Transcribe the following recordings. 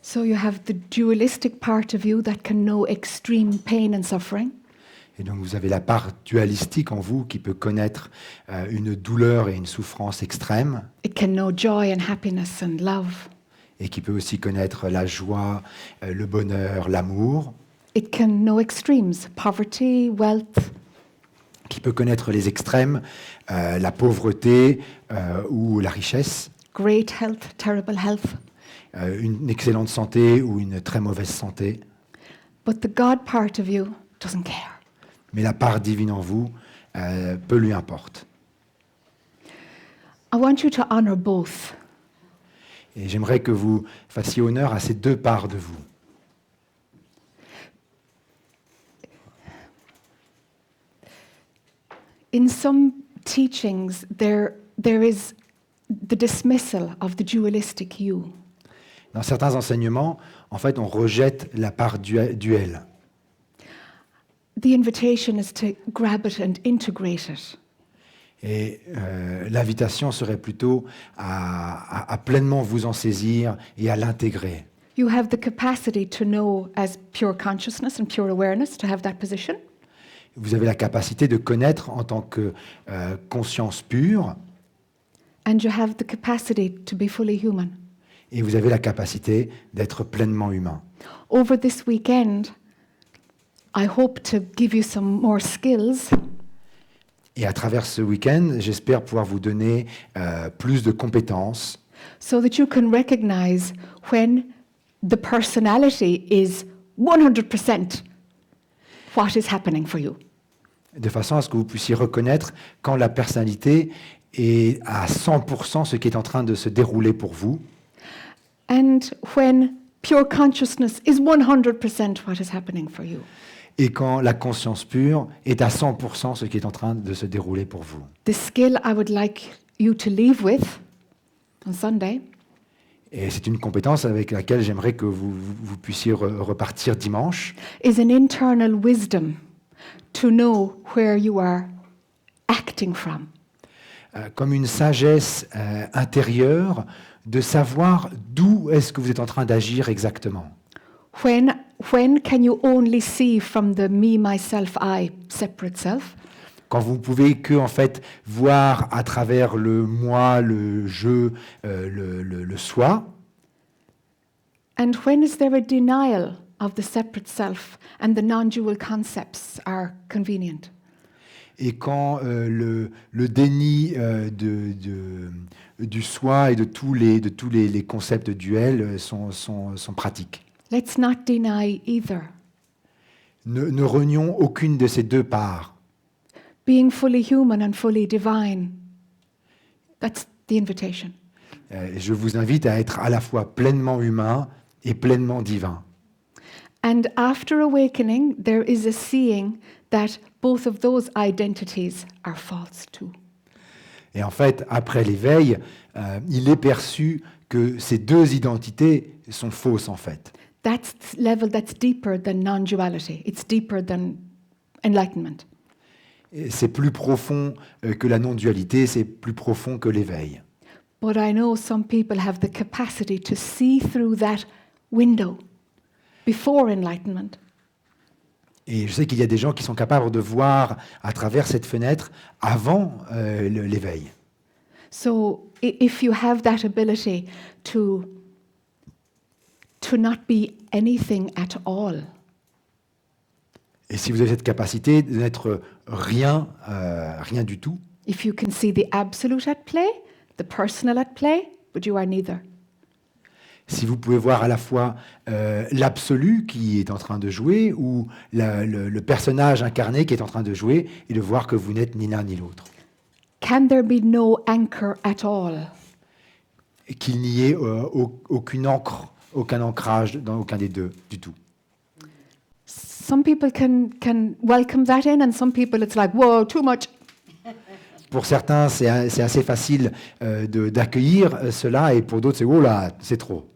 So you have the dualistic part of you that can know extreme pain and suffering. Et donc vous avez la part dualistique en vous qui peut connaître une douleur et une souffrance extrême, It can know joy and happiness and love. et qui peut aussi connaître la joie, le bonheur, l'amour, It can know extremes, poverty, wealth. qui peut connaître les extrêmes, la pauvreté ou la richesse, Great health, terrible health. une excellente santé ou une très mauvaise santé. But the God part of you doesn't care. Mais la part divine en vous, peu lui importe. I want you to honor both. Et j'aimerais que vous fassiez honneur à ces deux parts de vous. In some teachings, there is the dismissal of the dualistic you. Dans certains enseignements, en fait, on rejette la part duel. The invitation is to grab it and integrate it. Et l'invitation serait plutôt à pleinement vous en saisir et à l'intégrer. You have the capacity to know as pure consciousness and pure awareness, to have that position. Vous avez la capacité de connaître en tant que conscience pure, And you have the capacity to be fully human. et vous avez la capacité d'être pleinement humain. Over this weekend, I hope to give you some more skills Et à travers ce week-end, j'espère pouvoir vous donner plus de compétences so that you can recognize when the personality is 100% what is happening for you. de façon à ce que vous puissiez reconnaître quand la personnalité est à 100% ce qui est en train de se dérouler pour vous, And when pure consciousness is 100% what is happening for you. et quand la conscience pure est à 100% ce qui est en train de se dérouler pour vous. The skill I would like you to leave with on Sunday Et c'est une compétence avec laquelle j'aimerais que vous puissiez repartir dimanche. is an internal wisdom to know where you are acting from. Comme une sagesse intérieure de savoir d'où est-ce que vous êtes en train d'agir exactement. When can you only see from the me, myself, I separate self? Quand vous pouvez que en fait voir à travers le moi, le je, le soi, And when is there a denial of the separate self and the non-dual concepts are convenient? et quand le déni du soi et de tous les concepts duels sont pratiques. Let's not deny either. Ne renions aucune de ces deux parts. Being fully human and fully divine, that's the invitation. Je vous invite à être à la fois pleinement humain et pleinement divin. And after awakening, there is a seeing that both of those identities are false too. Et en fait, après l'éveil, il est perçu que ces deux identités sont fausses en fait. That's level that's deeper than non-duality. It's deeper than enlightenment. Et c'est plus profond que la non-dualité, c'est plus profond que l'éveil. But I know some people have the capacity to see through that window before enlightenment. Et je sais qu'il y a des gens qui sont capables de voir à travers cette fenêtre avant l'éveil. So if you have that ability to not be anything at all, Et si vous avez cette capacité de n'être rien, rien du tout, if you can see the absolute at play, the personal at play, but you are neither. si vous pouvez voir à la fois l'absolu qui est en train de jouer ou le personnage incarné qui est en train de jouer et de voir que vous n'êtes ni l'un ni l'autre. Can there be no anchor at all? Et qu'il n'y ait aucune ancre, aucun ancrage dans aucun des deux du tout. Some people can welcome that in, and some people it's like, whoa, too much. Pour certains, c'est assez facile d'accueillir cela, et pour d'autres, c'est « oh là, c'est trop ».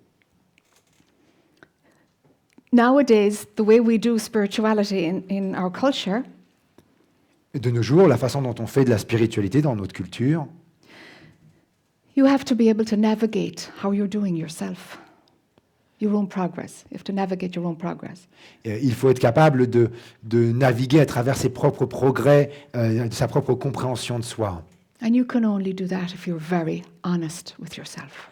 Nowadays, the way we do spirituality in our culture De nos jours, la façon dont on fait de la spiritualité dans notre culture, you have to be able to navigate how you're doing yourself. your own progress. You have to navigate your own progress. Il faut être capable de naviguer à travers ses propres progrès, de sa propre compréhension de soi. And you can only do that if you're very honest with yourself.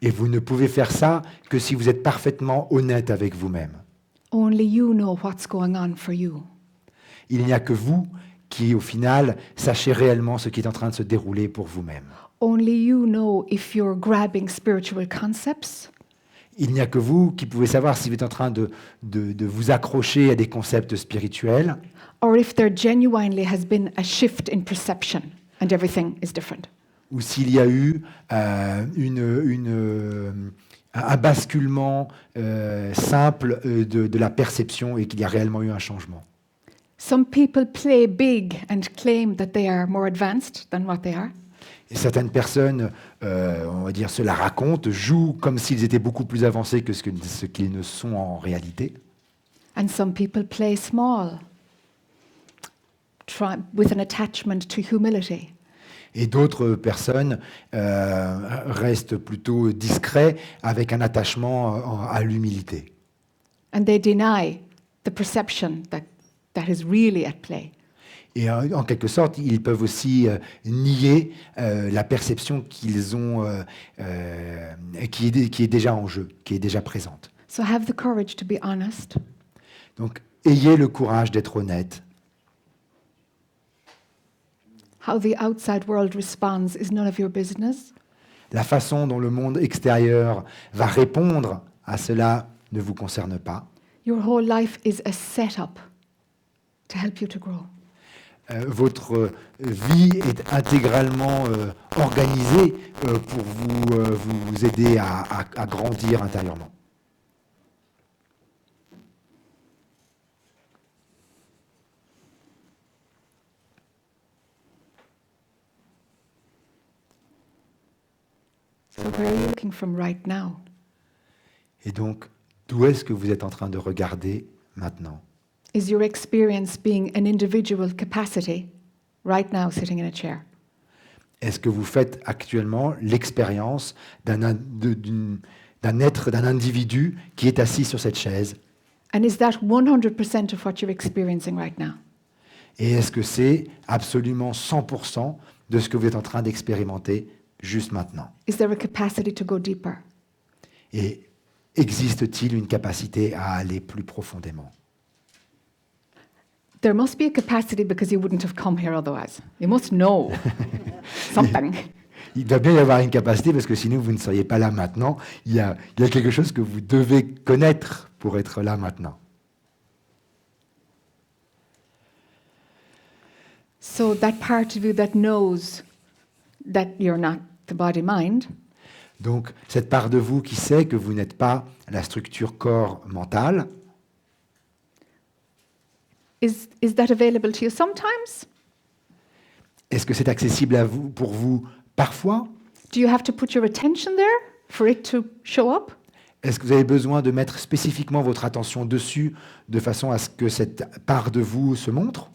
Et vous ne pouvez faire ça que si vous êtes parfaitement honnête avec vous-même. Only you know what's going on for you. Il n'y a que vous qui, au final, sachez réellement ce qui est en train de se dérouler pour vous-même. Only you know if you're grabbing spiritual concepts Il n'y a que vous qui pouvez savoir si vous êtes en train de vous accrocher à des concepts spirituels or if there genuinely has been a shift in perception and everything is different. ou s'il y a eu un basculement simple de la perception et qu'il y a réellement eu un changement. Some people play big and claim that they are more advanced than what they are. Et certaines personnes, on va dire, se la racontent, jouent comme s'ils étaient beaucoup plus avancés que ce qu'ils ne sont en réalité. And some people play small, with an attachment to humility. Et d'autres personnes restent plutôt discrets avec un attachement à l'humilité. And they deny the perception that is really at play. Et en quelque sorte, ils peuvent aussi nier la perception qu'ils ont, qui est déjà en jeu, qui est déjà présente. So have the courage to be honest. Donc, ayez le courage d'être honnête. How the outside world responds is none of your business. La façon dont le monde extérieur va répondre à cela ne vous concerne pas. Your whole life is a setup to help you to grow. Votre vie est intégralement organisée pour vous aider à grandir intérieurement. So where are you looking from right now? Et donc, d'où est-ce que vous êtes en train de regarder maintenant? Is your experience being an individual capacity right now sitting in a chair? Est-ce que vous faites actuellement l'expérience d'un être, d'un individu qui est assis sur cette chaise? And is that 100% of what you're experiencing right now? Et est-ce que c'est absolument 100% de ce que vous êtes en train d'expérimenter juste maintenant? Is there a capacity to go deeper? Et existe-t-il une capacité à aller plus profondément? There must be a capacity because you wouldn't have come here otherwise. You must know something. Il doit bien y avoir une capacité parce que sinon vous ne seriez pas là maintenant. Il y a quelque chose que vous devez connaître pour être là maintenant. So that part of you that knows that you're not the body-mind, Donc cette part de vous qui sait que vous n'êtes pas la structure corps-mental, is that available to you sometimes? est-ce que c'est accessible à vous, pour vous parfois? Do you have to put your attention there for it to show up? Est-ce que vous avez besoin de mettre spécifiquement votre attention dessus de façon à ce que cette part de vous se montre?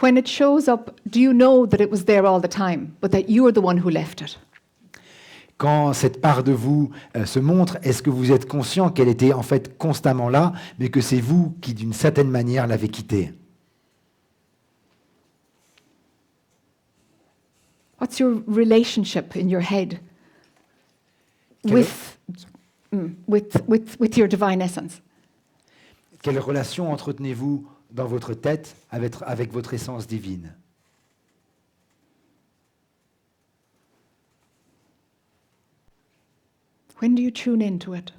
When it shows up, do you know that it was there all the time, but that you are the one who left it? Quand cette part de vous se montre, est-ce que vous êtes conscient qu'elle était en fait constamment là, mais que c'est vous qui, d'une certaine manière, l'avez quittée? What's your relationship in your head with your divine essence? Quelle relation entretenez-vous dans votre tête avec votre essence divine? When do you tune into it?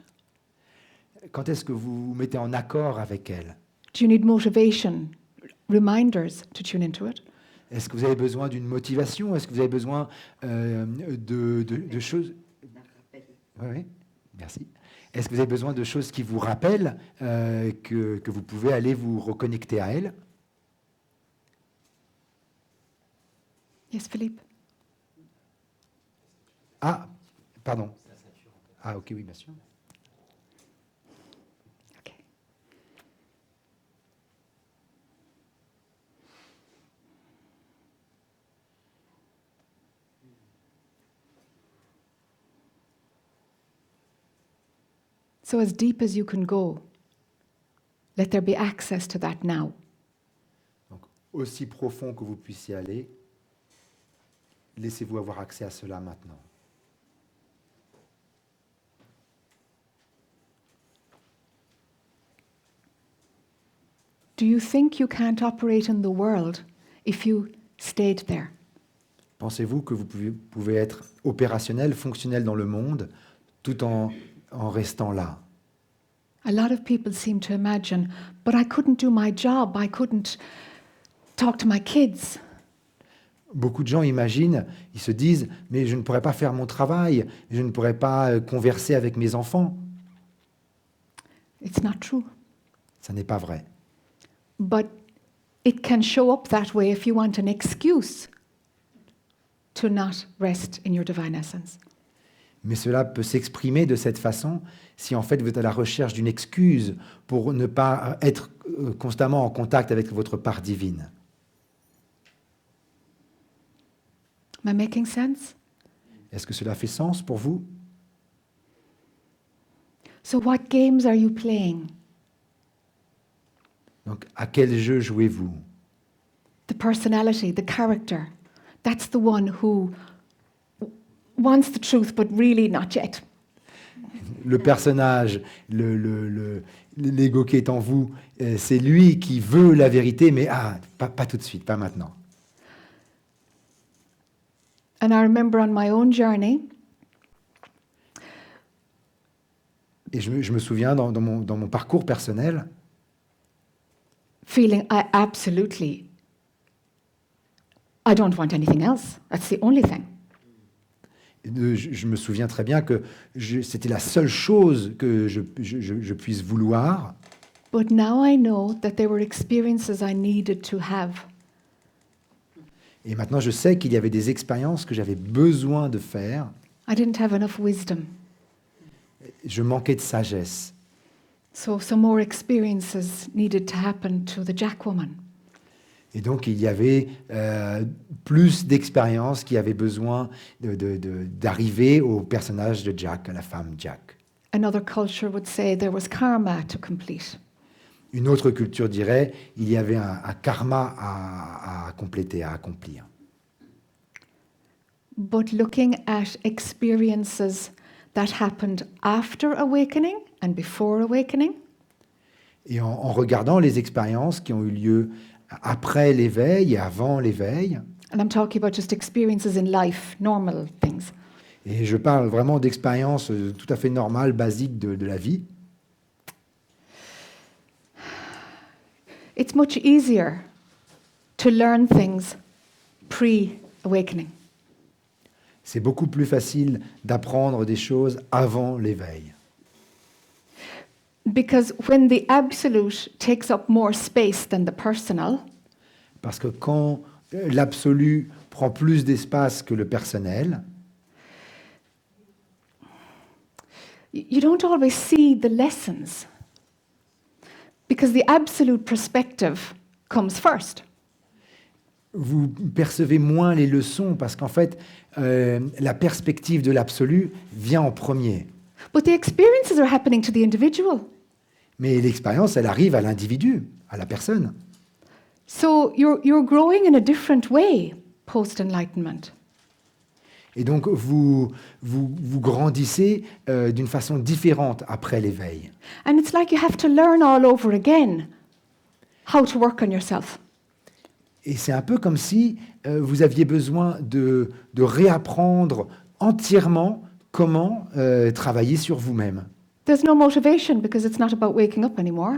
Quand est-ce que vous vous mettez en accord avec elle? Do you need motivation, reminders to tune into it? Est-ce que vous avez besoin d'une motivation? Est-ce que vous avez besoin de choses? Oui, merci. Est-ce que vous avez besoin de choses qui vous rappellent que vous pouvez aller vous reconnecter à elle? Yes, Philippe? Ah, pardon. Ah, ok, oui, bien sûr. Okay. So as deep as you can go, let there be access to that now. Donc, aussi profond que vous puissiez aller, laissez-vous avoir accès à cela maintenant. Do you think you can't operate in the world if you stayed there? Pensez-vous que vous pouvez être opérationnel, fonctionnel dans le monde, tout en restant là? A lot of people seem to imagine, but I couldn't do my job, I couldn't talk to my kids. Beaucoup de gens imaginent, ils se disent, mais je ne pourrais pas faire mon travail, je ne pourrais pas converser avec mes enfants. It's not true. Ça n'est pas vrai. But it can show up that way if you want an excuse to not rest in your divine essence. Mais cela peut s'exprimer de cette façon si en fait vous êtes à la recherche d'une excuse pour ne pas être constamment en contact avec votre part divine. Am I making sense? Est-ce que cela fait sens pour vous? So what games are you playing? Donc, à quel jeu jouez-vous? The personality, the character, that's the one who wants the truth, but really not yet. Le personnage, l'ego qui est en vous, c'est lui qui veut la vérité, mais pas tout de suite, pas maintenant. And I remember on my own journey, Et je me souviens dans mon parcours personnel, feeling I don't want anything else. That's the only thing. je me souviens très bien que c'était la seule chose que je puisse vouloir. But now I know that there were experiences I needed to have. Et maintenant, je sais qu'il y avait des expériences que j'avais besoin de faire. I didn't have enough wisdom. Je manquais de sagesse. So some more experiences needed to happen to the Jack woman. Et donc, il y avait plus d'expériences qui avaient besoin d'arriver au personnage de Jack, à la femme Jack. Another culture would say there was karma to complete. Une autre culture dirait il y avait un karma à compléter, à accomplir. But looking at experiences that happened after awakening and before awakening, Et en regardant les expériences qui ont eu lieu après l'éveil et avant l'éveil, and I'm talking about just experiences in life, normal things, et je parle vraiment d'expériences tout à fait normales, basiques de la vie, it's much easier to learn things pre-awakening. c'est beaucoup plus facile d'apprendre des choses avant l'éveil. Because when the absolute takes up more space than the personal, Parce que quand l'absolu prend plus d'espace que le personnel, you don't always see the lessons. Because the absolute perspective comes first. vous percevez moins les leçons parce qu'en fait, la perspective de l'absolu vient en premier. But the experiences are happening to the individual. Mais l'expérience, elle arrive à l'individu, à la personne. So you're growing in a different way post-enlightenment. Et donc, vous grandissez d'une façon différente après l'éveil. And it's like you have to learn all over again how to work on yourself. Et c'est un peu comme si vous aviez besoin de réapprendre entièrement comment travailler sur vous-même. There's no motivation because it's not about waking up anymore.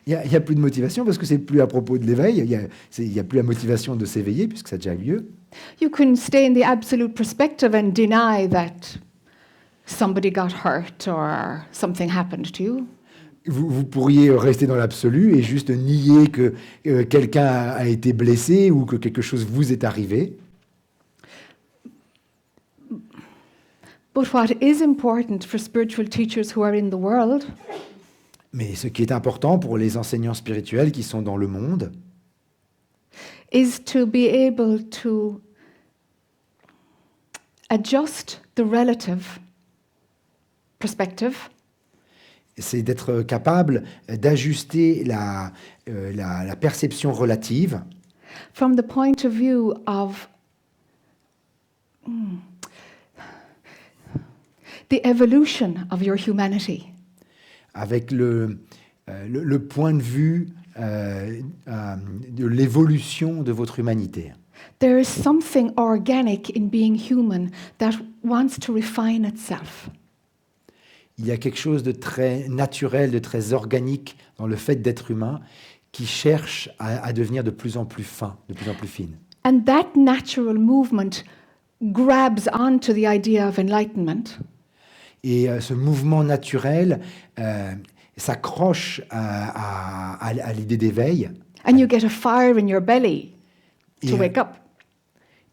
Il n'y a plus de motivation parce que c'est plus à propos de l'éveil. Il n'y a plus la motivation de s'éveiller puisque ça a déjà eu lieu. You can stay in the absolute perspective and deny that somebody got hurt or something happened to you. Vous pourriez rester dans l'absolu et juste nier que quelqu'un a été blessé ou que quelque chose vous est arrivé. But what is important for spiritual teachers who are in the world Mais ce qui est important pour les enseignants spirituels qui sont dans le monde, is to be able to adjust the relative perspective c'est d'être capable d'ajuster la perception relative from the point of view of the evolution of your humanity. avec le point de vue de l'évolution de votre humanité. There is something organic in being human that wants to refine itself. Il y a quelque chose de très naturel, de très organique dans le fait d'être humain qui cherche à devenir de plus en plus fin, de plus en plus fine. And that natural movement grabs onto the idea of enlightenment Et ce mouvement naturel s'accroche à l'idée d'éveil. and you get a fire in your belly to Et, wake up.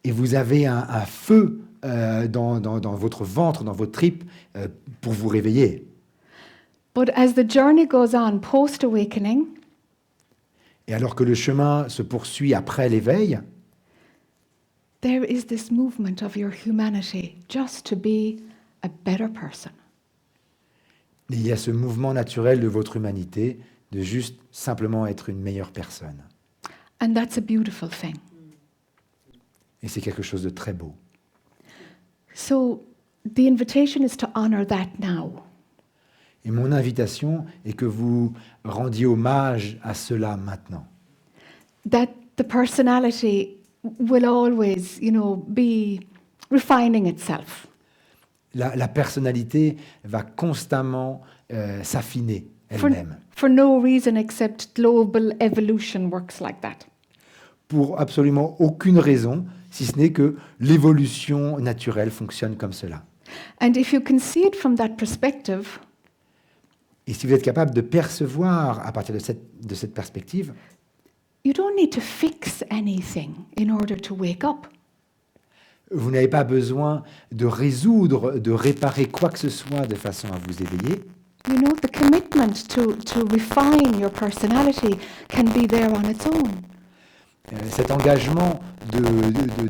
et vous avez un feu dans votre ventre, dans votre tripes, pour vous réveiller. But as the journey goes on post-awakening, Et alors que le chemin se poursuit après l'éveil, there is this movement of your humanity just to be a better person. il y a ce mouvement naturel de votre humanité de juste simplement être une meilleure personne. And that's a beautiful thing. Et c'est quelque chose de très beau. So the invitation is to honor that now. Et mon invitation est que vous rendiez hommage à cela maintenant. That the personality will always, be refining itself. La personnalité va constamment s'affiner For, elle-même. for no reason except global evolution works like that. Pour absolument aucune raison, si ce n'est que l'évolution naturelle fonctionne comme cela. And if you can see it from that perspective, Et si vous êtes capable de percevoir à partir de cette perspective, you don't need to fix anything in order to wake up. vous n'avez pas besoin de résoudre, de réparer quoi que ce soit de façon à vous éveiller. The commitment to refine your personality can be there on its own. Cet engagement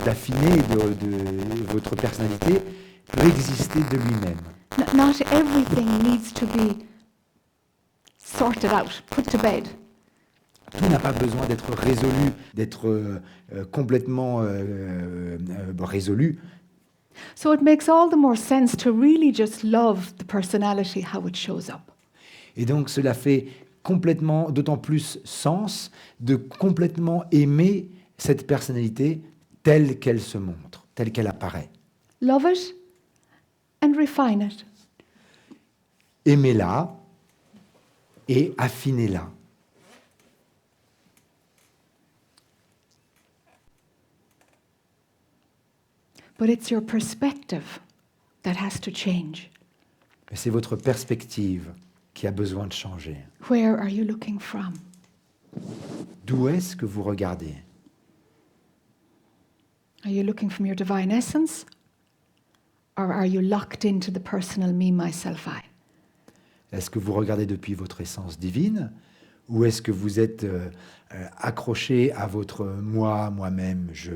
d'affiner de votre personnalité peut exister de lui-même. Not everything needs to be sorted out, put to bed. Tout n'a pas besoin d'être résolu, d'être complètement résolu. So it makes all the more sense to really just love the personality, how it shows up. Et donc cela fait complètement, d'autant plus sens de complètement aimer cette personnalité telle qu'elle se montre, telle qu'elle apparaît. Love it and refine it. Aimez-la et affinez-la. But it's your perspective that has to change. Mais c'est votre perspective qui a besoin de changer. Where are you looking from? D'où est-ce que vous regardez? Are you looking from your divine essence? Or are you locked into the personal me, myself, I? Est-ce que vous regardez depuis votre essence divine ou est-ce que vous êtes accroché à votre moi, moi-même, je,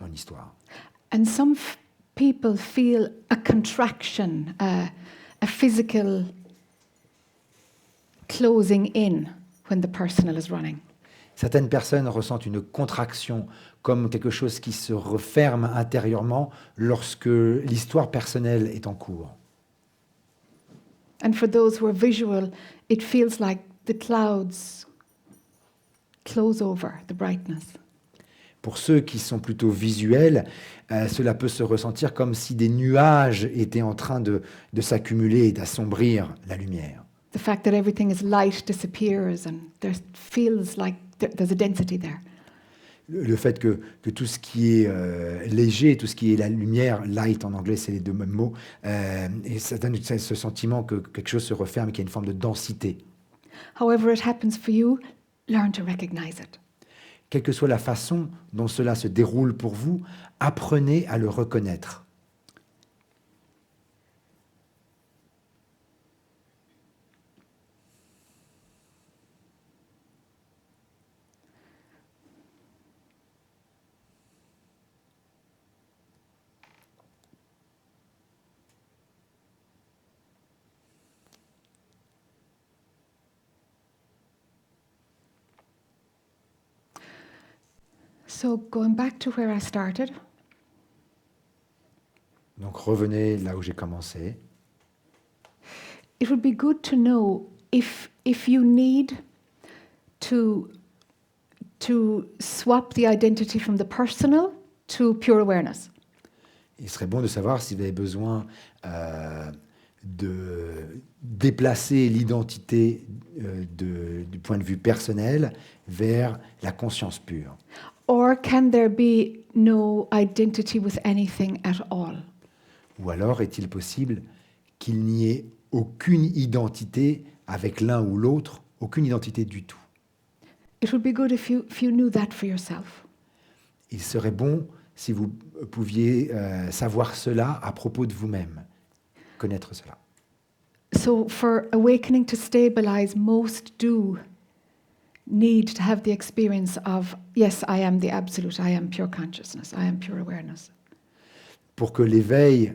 mon histoire? And some people feel a contraction, a physical closing in when the personal is running. Certaines personnes ressentent une contraction comme quelque chose qui se referme intérieurement lorsque l'histoire personnelle est en cours. And for those who are visual, it feels like the clouds close over the brightness. Pour ceux qui sont plutôt visuels, cela peut se ressentir comme si des nuages étaient en train de s'accumuler et d'assombrir la lumière. The fact that everything is light disappears and there feels like there's a density there. Le fait que tout ce qui est léger, tout ce qui est la lumière, light en anglais, c'est les deux mêmes mots, et ça donne ce sentiment que quelque chose se referme et qu'il y a une forme de densité. However it happens for you, learn to recognize it. Quelle que soit la façon dont cela se déroule pour vous, apprenez à le reconnaître. So going back to where I started, Donc revenez là où j'ai commencé. it would be good to know if you need to swap the identity from the personal to pure awareness. Il serait bon de savoir si vous avez besoin de déplacer l'identité du point de vue personnel vers la conscience pure. Or can there be no identity with anything at all? Ou alors est-il possible qu'il n'y ait aucune identité avec l'un ou l'autre, aucune identité du tout? It would be good if you knew that for yourself. Il serait bon si vous pouviez savoir cela à propos de vous-même, connaître cela. So for awakening to stabilize, most do need to have the experience of, yes, I am the absolute, I am pure consciousness, I am pure awareness. Pour que l'éveil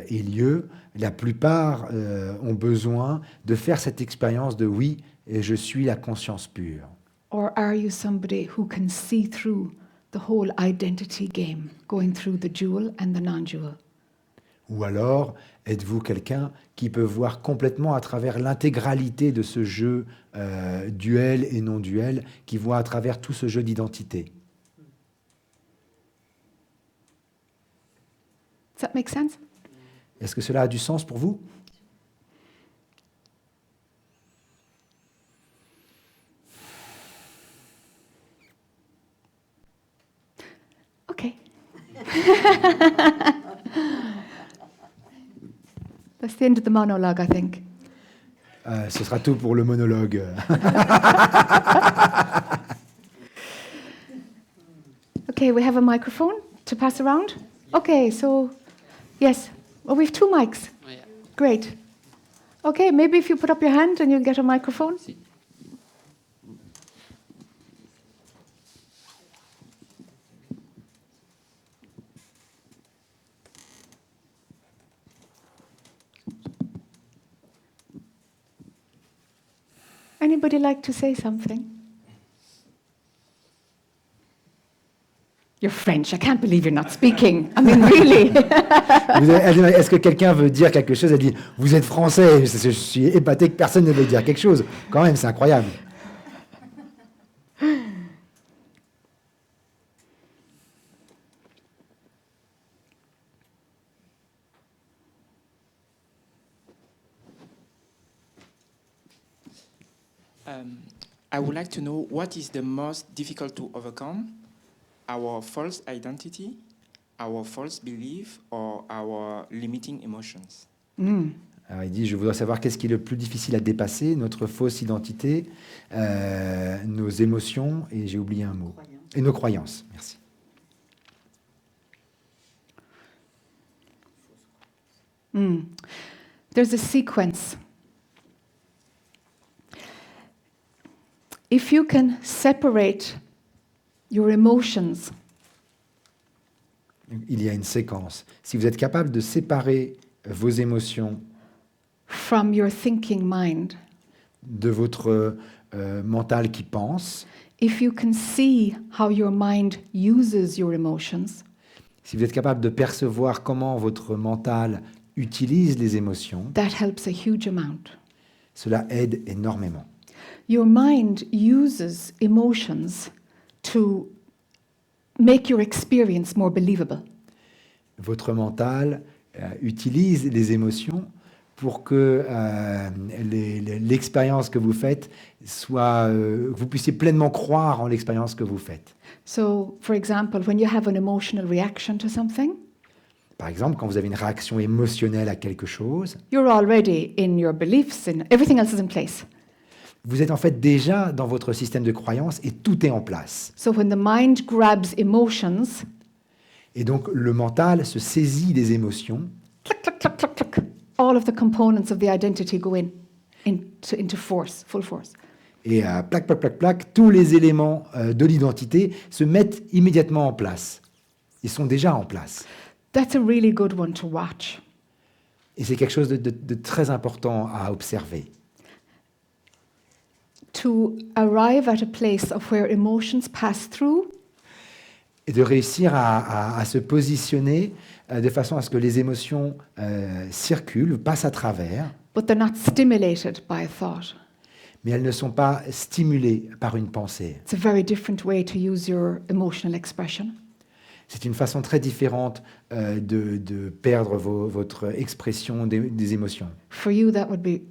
ait lieu, la plupart ont besoin de faire cette expérience de oui, je suis la conscience pure. Or are you somebody who can see through the whole identity game, going through the dual and the non-dual? Ou alors, êtes-vous quelqu'un qui peut voir complètement à travers l'intégralité de ce jeu duel et non duel, qui voit à travers tout ce jeu d'identité? Does that make sense? Est-ce que cela a du sens pour vous? Okay. That's the end of the monologue, I think. Ce sera tout pour le monologue. Okay, we have a microphone to pass around. Okay, so yes. Well, we have 2 mics. Oh, yeah. Great. Okay, maybe if you put up your hand and you'll get a microphone. Si. Anybody like to say something? You're French. I can't believe you're not speaking. I mean, really. Est-ce que quelqu'un veut dire quelque chose? Elle dit, vous êtes français. Je suis épaté que personne ne veut dire quelque chose. Quand même, c'est incroyable. I would like to know what is the most difficult to overcome, our false identity, our false belief, or our limiting emotions. Alors, il dit, je voudrais savoir qu'est-ce qui est le plus difficile à dépasser, notre fausse identité, nos émotions, et j'ai oublié un mot, et nos croyances. Merci. There's a sequence. If you can separate your emotions Il y a une séquence. Si vous êtes capable de séparer vos émotions from your thinking mind, de votre mental qui pense, if you can see how your mind uses your emotions, si vous êtes capable de percevoir comment votre mental utilise les émotions, that helps a huge amount. cela aide énormément. Your mind uses emotions to make your experience more believable. Votre mental utilise les émotions pour que l'expérience que vous faites soit, vous puissiez pleinement croire en l'expérience que vous faites. So, for example, when you have an emotional reaction to something, Par exemple, quand vous avez une réaction émotionnelle à quelque chose, you're already in your beliefs and everything else is in place. vous êtes en fait déjà dans votre système de croyance et tout est en place. So when the mind grabs emotions, Et donc le mental se saisit des émotions click, click, click, click, click, all of the components of the identity go into force, full force. et plac, plac, plac, plac, tous les éléments de l'identité se mettent immédiatement en place. Ils sont déjà en place. That's a really good one to watch. Et c'est quelque chose de très important à observer. To arrive at a place of where emotions pass through et de réussir à se positionner de façon à ce que les émotions circulent, passent à travers, but they're not stimulated by a thought. mais elles ne sont pas stimulées par une pensée. It's a very different way to use your emotional expression. C'est une façon très différente de perdre votre expression des émotions. For you, that would be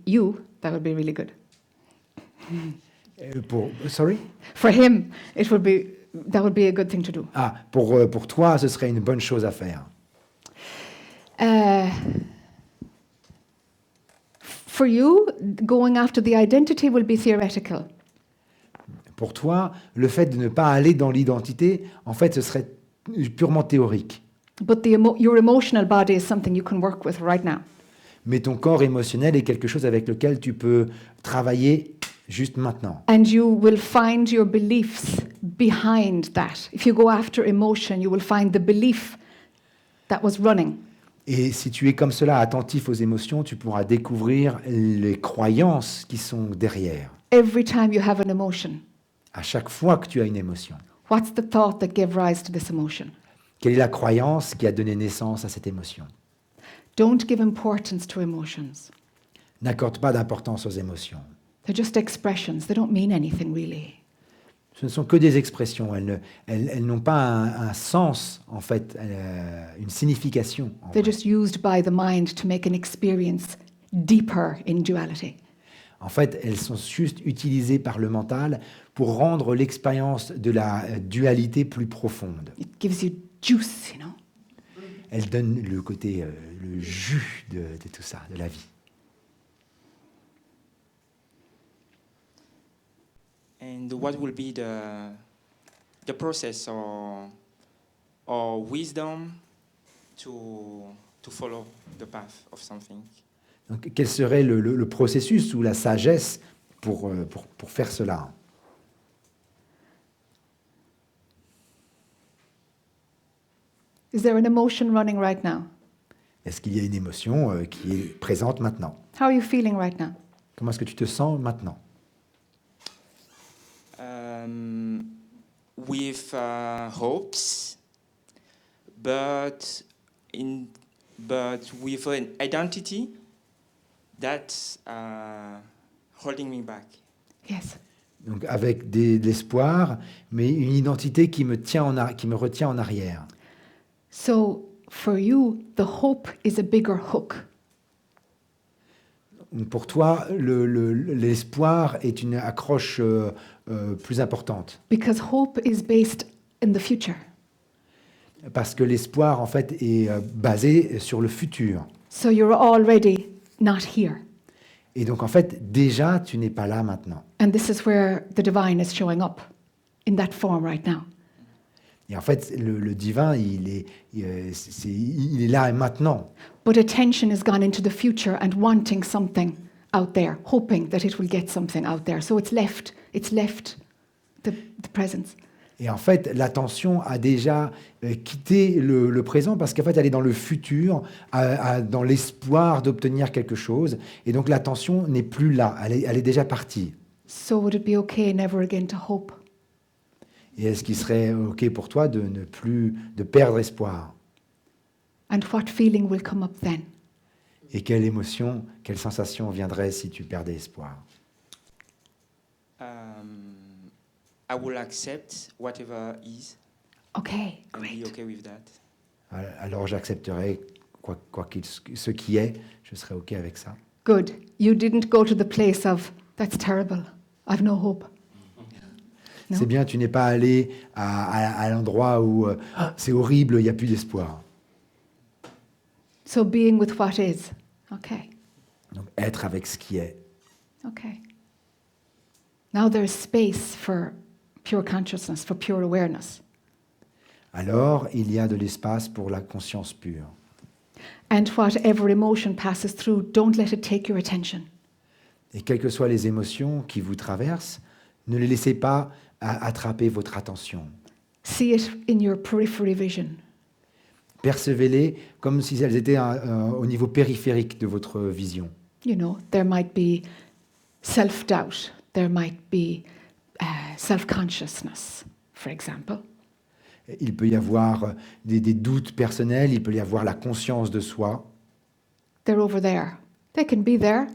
really good. Sorry? For him, that would be a good thing to do. Ah, pour toi, ce serait une bonne chose à faire. For you, going after the identity will be theoretical. Pour toi, le fait de ne pas aller dans l'identité, en fait, ce serait purement théorique. But your emotional body is something you can work with right now. Mais ton corps émotionnel est quelque chose avec lequel tu peux travailler juste maintenant. And you will find your beliefs behind that. If you go after emotion, you will find the belief that was running. Et si tu es comme cela, attentif aux émotions, tu pourras découvrir les croyances qui sont derrière. Every time you have an emotion, À chaque fois que tu as une émotion, what's the thought that gave rise to this emotion? quelle est la croyance qui a donné naissance à cette émotion? Don't give importance to emotions. N'accorde pas d'importance aux émotions. They're just expressions. They don't mean anything really. Ce ne sont que des expressions, elles n'ont pas un sens, en fait, une signification. En They're vrai. just used by the mind to make an experience deeper in duality. En fait, elles sont juste utilisées par le mental pour rendre l'expérience de la dualité plus profonde. It gives you juice, you know. Elles donnent le côté, le jus de tout ça, de la vie. And what will be the process or wisdom to follow the path of something? Donc, quel serait le processus ou la sagesse pour faire cela? Is there an emotion running right now? Est-ce qu'il y a une émotion qui est présente maintenant? How are you feeling right now? Comment est-ce que tu te sens maintenant? With hopes, but with an identity that's holding me back. Yes. Donc avec de l'espoir, mais une identité qui me retient en arrière. So for you, the hope is a bigger hook. Donc, pour toi, l'espoir est une accroche plus importante. Because hope is based in the future. Parce que l'espoir, en fait, est basé sur le futur. So you're already not here. Et donc, en fait, déjà, tu n'es pas là maintenant. And this is where the divine is showing up in that form right now. Et en fait, le divin, il est là et maintenant. But attention has gone into the future and wanting something out there, hoping that it will get something out there. So it's left the presence. Et en fait, l'attention a déjà quitté le présent parce qu'en fait, elle est dans le futur, dans l'espoir d'obtenir quelque chose. Et donc, l'attention n'est plus là, elle est déjà partie. So would it be okay never again to hope? Et est-ce qu'il serait OK pour toi de perdre espoir? And what feeling will come up then? Et quelle émotion, quelle sensation viendrait si tu perdais espoir? I will accept whatever is Okay, and be great. okay with that. Alors j'accepterai ce qui est, je serai OK avec ça. Good. You didn't go to the place of, that's terrible, I've no hope. No? C'est bien, tu n'es pas allé à l'endroit où c'est horrible, il n'y a plus d'espoir. So being with what is. Okay, Donc être avec ce qui est. okay. Now there's space for pure consciousness, for pure awareness. Alors il y a de l'espace pour la conscience pure. And whatever emotion passes through, don't let it take your attention. Et quelles que soient les émotions qui vous traversent, ne les laissez pas attraper votre attention. See it in your periphery vision. Percevez-les comme si elles étaient au niveau périphérique de votre vision. You know, there might be self-doubt, there might be self-consciousness, for example. il peut y avoir des doutes personnels, il peut y avoir la conscience de soi. They're over there. They can be there,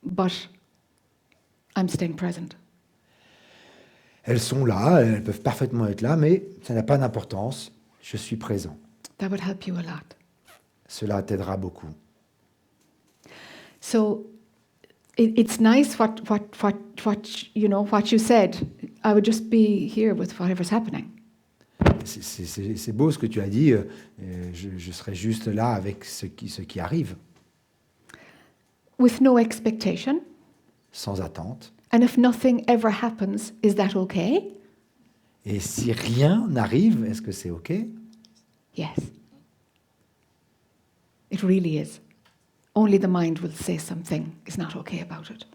but I'm staying present. Elles sont là, elles peuvent parfaitement être là, mais ça n'a pas d'importance. Je suis présent. That would help you a lot. Cela t'aidera beaucoup. So it's nice what you said. I would just be here with whatever's happening. C'est beau ce que tu as dit. Je serai juste là avec ce qui arrive, With no expectation. sans attente. And if nothing ever happens, is that okay? Et si rien n'arrive, est-ce que c'est OK? Yes. It really is. Only the mind will say something is not okay about it.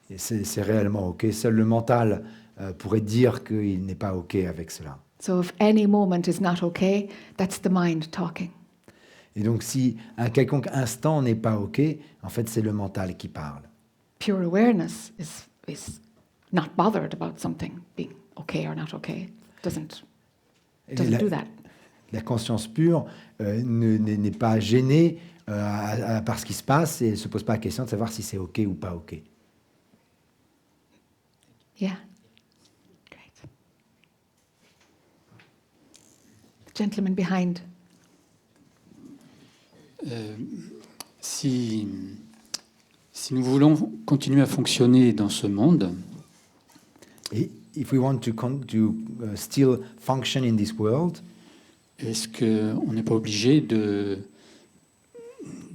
Et c'est réellement OK. Seul le mental pourrait dire qu'il n'est pas OK avec cela. So if any moment is not okay, that's the mind talking. Et donc si un quelconque instant n'est pas OK, en fait c'est le mental qui parle. Pure awareness is not bothered about something being okay or not okay. Doesn't Et do that. La conscience pure n'est pas gênée par ce qui se passe et elle ne se pose pas la question de savoir si c'est OK ou pas OK. Yeah. Great. The gentleman behind. Si nous voulons continuer à fonctionner dans ce monde, Et if we want to still function in this world, est-ce qu'on n'est pas obligé de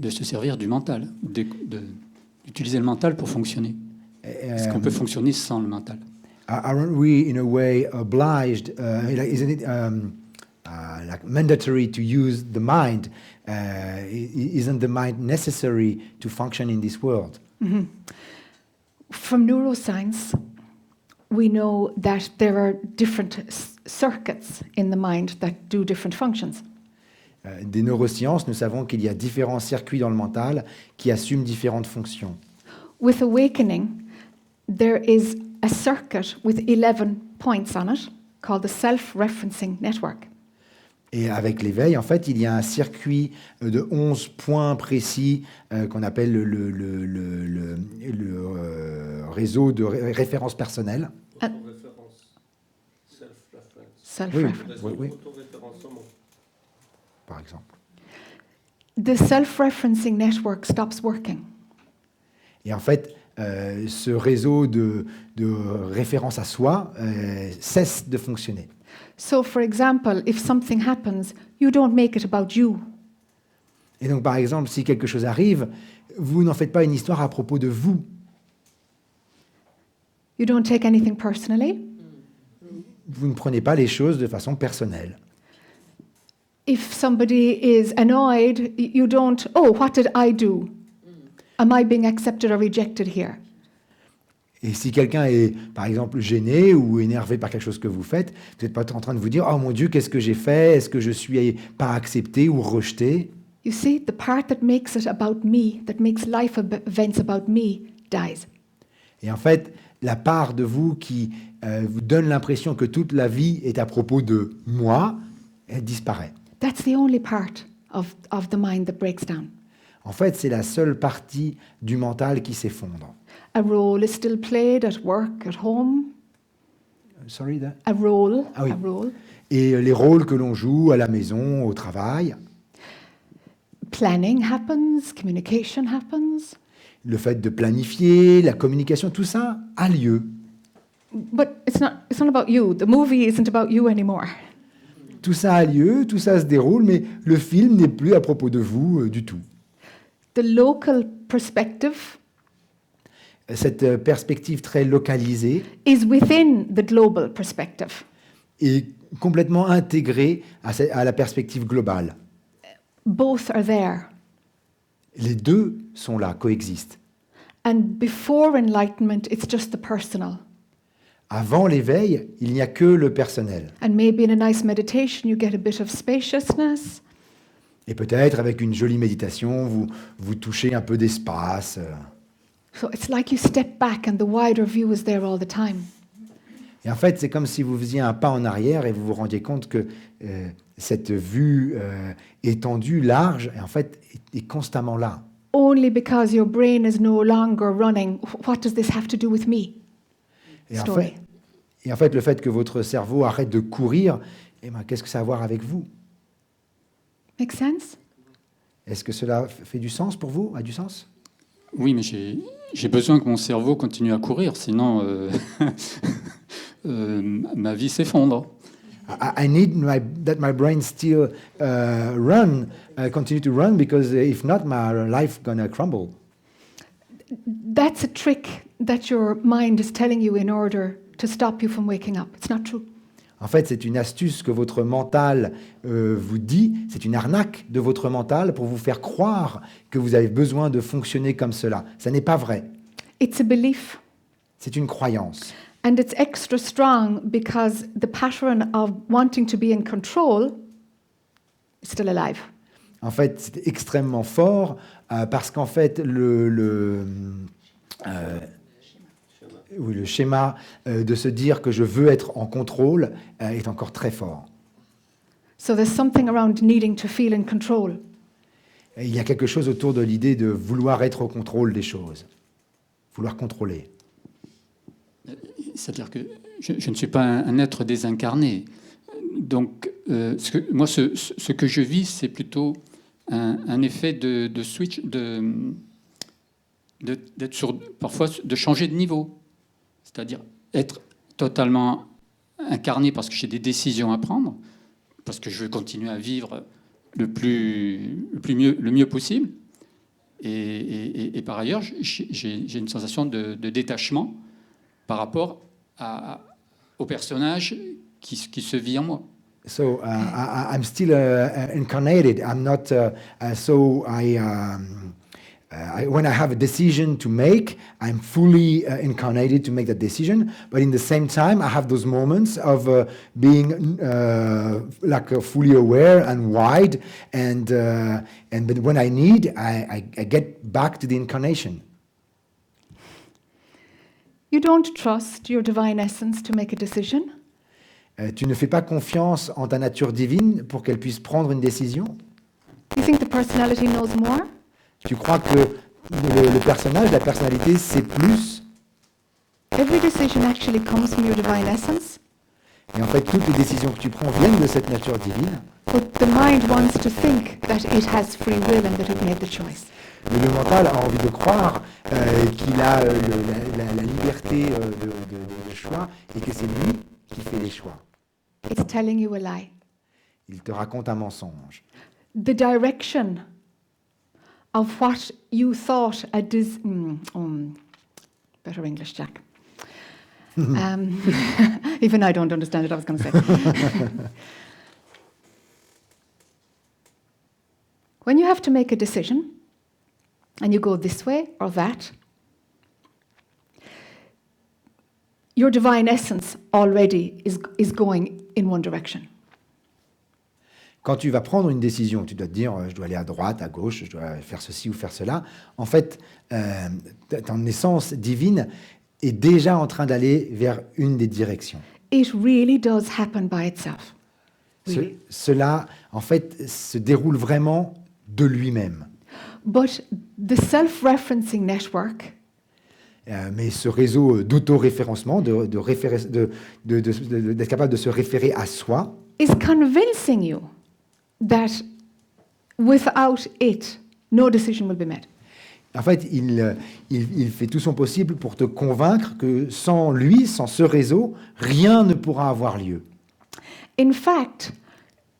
se servir du mental, d'utiliser le mental pour fonctionner? Est-ce qu'on peut fonctionner sans le mental? aren't we in a way obliged, isn't it like mandatory to use the mind? Isn't the mind necessary to function in this world? From neuroscience, we know that there are different circuits in the mind that do different functions. Des neurosciences, nous savons qu'il y a différents circuits dans le mental qui assument différentes fonctions. With awakening, there is a circuit with 11 points on it called the self-referencing network. Et avec l'éveil, en fait, il y a un circuit de 11 points précis qu'on appelle le réseau de référence personnelle. Autoréférence, self-reference. Self-reference. Oui. Autoréférencement. Par exemple. The self-referencing network stops working. Et en fait, ce réseau de référence à soi cesse de fonctionner. So, for example, if something happens, you don't make it about you. Et donc, par exemple, si quelque chose arrive, vous n'en faites pas une histoire à propos de vous. You don't take anything personally. Vous ne prenez pas les choses de façon personnelle. If somebody is annoyed, you don't, oh, what did I do? Am I being accepted or rejected here? Et si quelqu'un est, par exemple, gêné ou énervé par quelque chose que vous faites, vous n'êtes pas en train de vous dire « Oh mon Dieu, qu'est-ce que j'ai fait? Est-ce que je suis pas accepté ou rejeté ?» You see, the part that makes it about me, that makes life events about me, dies. Et en fait, la part de vous qui vous donne l'impression que toute la vie est à propos de moi, elle disparaît. That's the only part of the mind that breaks down. En fait, c'est la seule partie du mental qui s'effondre. A role is still played at work, at home. Sorry, that? A role. Ah oui. A role. Et les rôles que l'on joue à la maison, au travail, Planning happens, communication happens. le fait de planifier, la communication, tout ça a lieu. But it's not about you. The movie isn't about you anymore. Tout ça a lieu, tout ça se déroule, mais le film n'est plus à propos de vous du tout. The local perspective Cette perspective très localisée is within the global perspective. est complètement intégrée à la perspective globale. Both are there. Les deux sont là, coexistent. And before enlightenment, it's just the personal. Avant l'éveil, il n'y a que le personnel. And maybe in a nice meditation, you get a bit of spaciousness. Et peut-être avec une jolie méditation, vous touchez un peu d'espace. So it's like you step back and the wider view is there all the time. Et en fait, c'est comme si vous faisiez un pas en arrière et vous vous rendiez compte que cette vue étendue, large, en fait, est constamment là. Only because your brain is no longer running, what does this have to do with me? Et en Story. fait, le fait que votre cerveau arrête de courir, eh ben, qu'est-ce que ça a à voir avec vous? Make sense? Est-ce que cela fait du sens pour vous? A du sens? Oui, mais j'ai besoin que mon cerveau continue à courir, sinon ma vie s'effondre. I need that my brain still continue to run, because if not, my life gonna crumble. That's a trick that your mind is telling you in order to stop you from waking up. It's not true. En fait, c'est une astuce que votre mental vous dit, c'est une arnaque de votre mental pour vous faire croire que vous avez besoin de fonctionner comme cela. Ça n'est pas vrai. It's a belief. C'est une croyance. And it's extra strong because the pattern of wanting to be in control is still alive. En fait, c'est extrêmement fort parce qu'en fait, le schéma de se dire que je veux être en contrôle est encore très fort. So there's something around needing to feel in control. Et il y a quelque chose autour de l'idée de vouloir être au contrôle des choses, vouloir contrôler. C'est-à-dire que je ne suis pas un être désincarné. Donc, ce que je vis, c'est plutôt un effet de switch, parfois de changer de niveau. C'est-à-dire être totalement incarné parce que j'ai des décisions à prendre, parce que je veux continuer à vivre le mieux possible. Et par ailleurs, j'ai une sensation de détachement par rapport au personnage qui se vit en moi. So I'm still incarnated. I'm not. When I have a decision to make, I'm fully incarnated to make that decision. But in the same time, I have those moments of being fully aware and wide. But when I need, I get back to the incarnation. You don't trust your divine essence to make a decision. Tu ne fais pas confiance en ta nature divine pour qu'elle puisse prendre une décision? You think the personality knows more? Tu crois que le personnage, la personnalité, sait plus? Every decision actually comes from your divine essence, Et en fait, toutes les décisions que tu prends viennent de cette nature divine. but the mind wants to think that it has free will and that it made the choice. Mais le mental a envie de croire qu'il a la liberté de choix et que c'est lui qui fait les choix. It's telling you a lie. Il te raconte un mensonge. The direction of what you thought better English, Jack. Even I don't understand it, I was going to say. When you have to make a decision, and you go this way or that, your divine essence already is going in one direction. Quand tu vas prendre une décision, tu dois te dire, je dois aller à droite, à gauche, je dois faire ceci ou faire cela. En fait, ton essence divine est déjà en train d'aller vers une des directions. It really does happen by itself. Really. Cela, en fait, se déroule vraiment de lui-même. But the self-referencing network Mais ce réseau d'autoréférencement, d'être capable de se référer à soi, is convincing you that without it, no decision will be made. en fait, il fait tout son possible pour te convaincre que sans lui, sans ce réseau, rien ne pourra avoir lieu. In fact,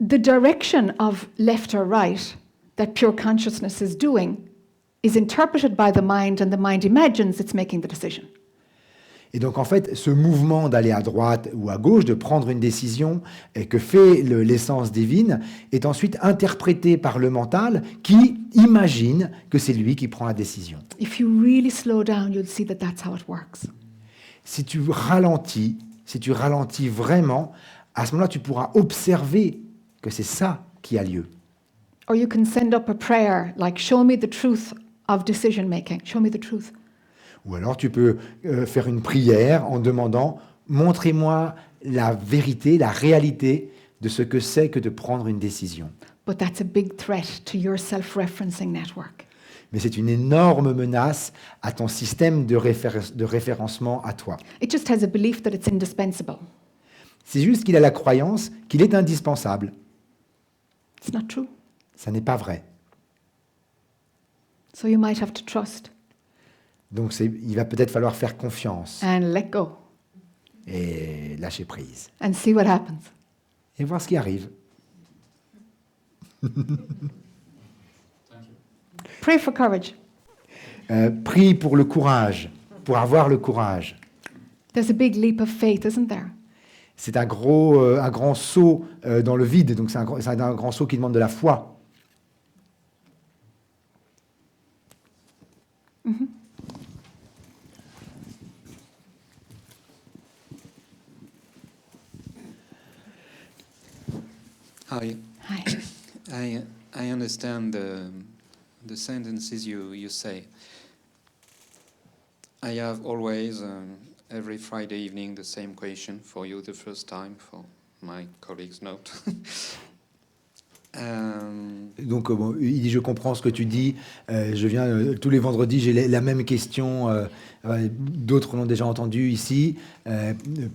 the direction of left or right that pure consciousness is doing is interpreted by the mind, and the mind imagines it's making the decision. Et donc, en fait, ce mouvement d'aller à droite ou à gauche, de prendre une décision que fait l'essence divine, est ensuite interprété par le mental qui imagine que c'est lui qui prend la décision. If you really slow down, you'll see that that's how it works. Si tu ralentis vraiment, à ce moment-là, tu pourras observer que c'est ça qui a lieu. Or you can send up a prayer like, show me the truth of decision making. Show me the truth. Ou alors tu peux faire une prière en demandant montrez-moi la vérité, la réalité de ce que c'est que de prendre une décision. But that's a big threat to your self-referencing network. Mais c'est une énorme menace à ton système de référencement à toi. It just has a belief that it's indispensable. C'est juste qu'il a la croyance qu'il est indispensable. It's not true. Ça n'est pas vrai. So you might have to trust Donc il va peut-être falloir faire confiance and let go et lâcher prise. and see what happens. Et voir ce qui arrive. Pray for courage. Prie pour le courage, pour avoir le courage. There's a big leap of faith, isn't there? C'est un grand saut dans le vide, donc c'est un grand saut qui demande de la foi. Hi. Hi. I understand the sentences you say. I have always, every Friday evening, the same question for you the first time, for my colleagues note. Donc bon, il dit, je comprends ce que tu dis, je viens tous les vendredis, j'ai la même question, d'autres l'ont déjà entendu ici,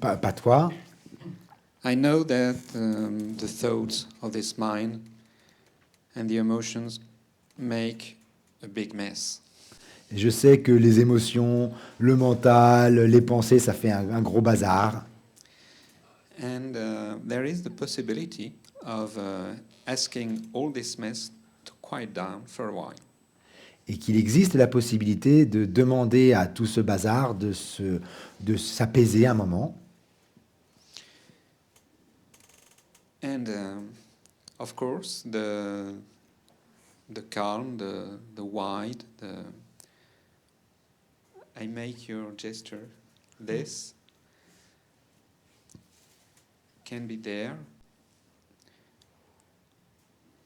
pas toi. I know that the thoughts of this mind and the emotions make a big mess. Je sais que les émotions, le mental, les pensées, ça fait un gros bazar. And there is the possibility of asking all this mess to quiet down for a while. Et qu'il existe la possibilité de demander à tout ce bazar de s'apaiser un moment. And of course, the calm, the wide, I make your gesture. This can be there.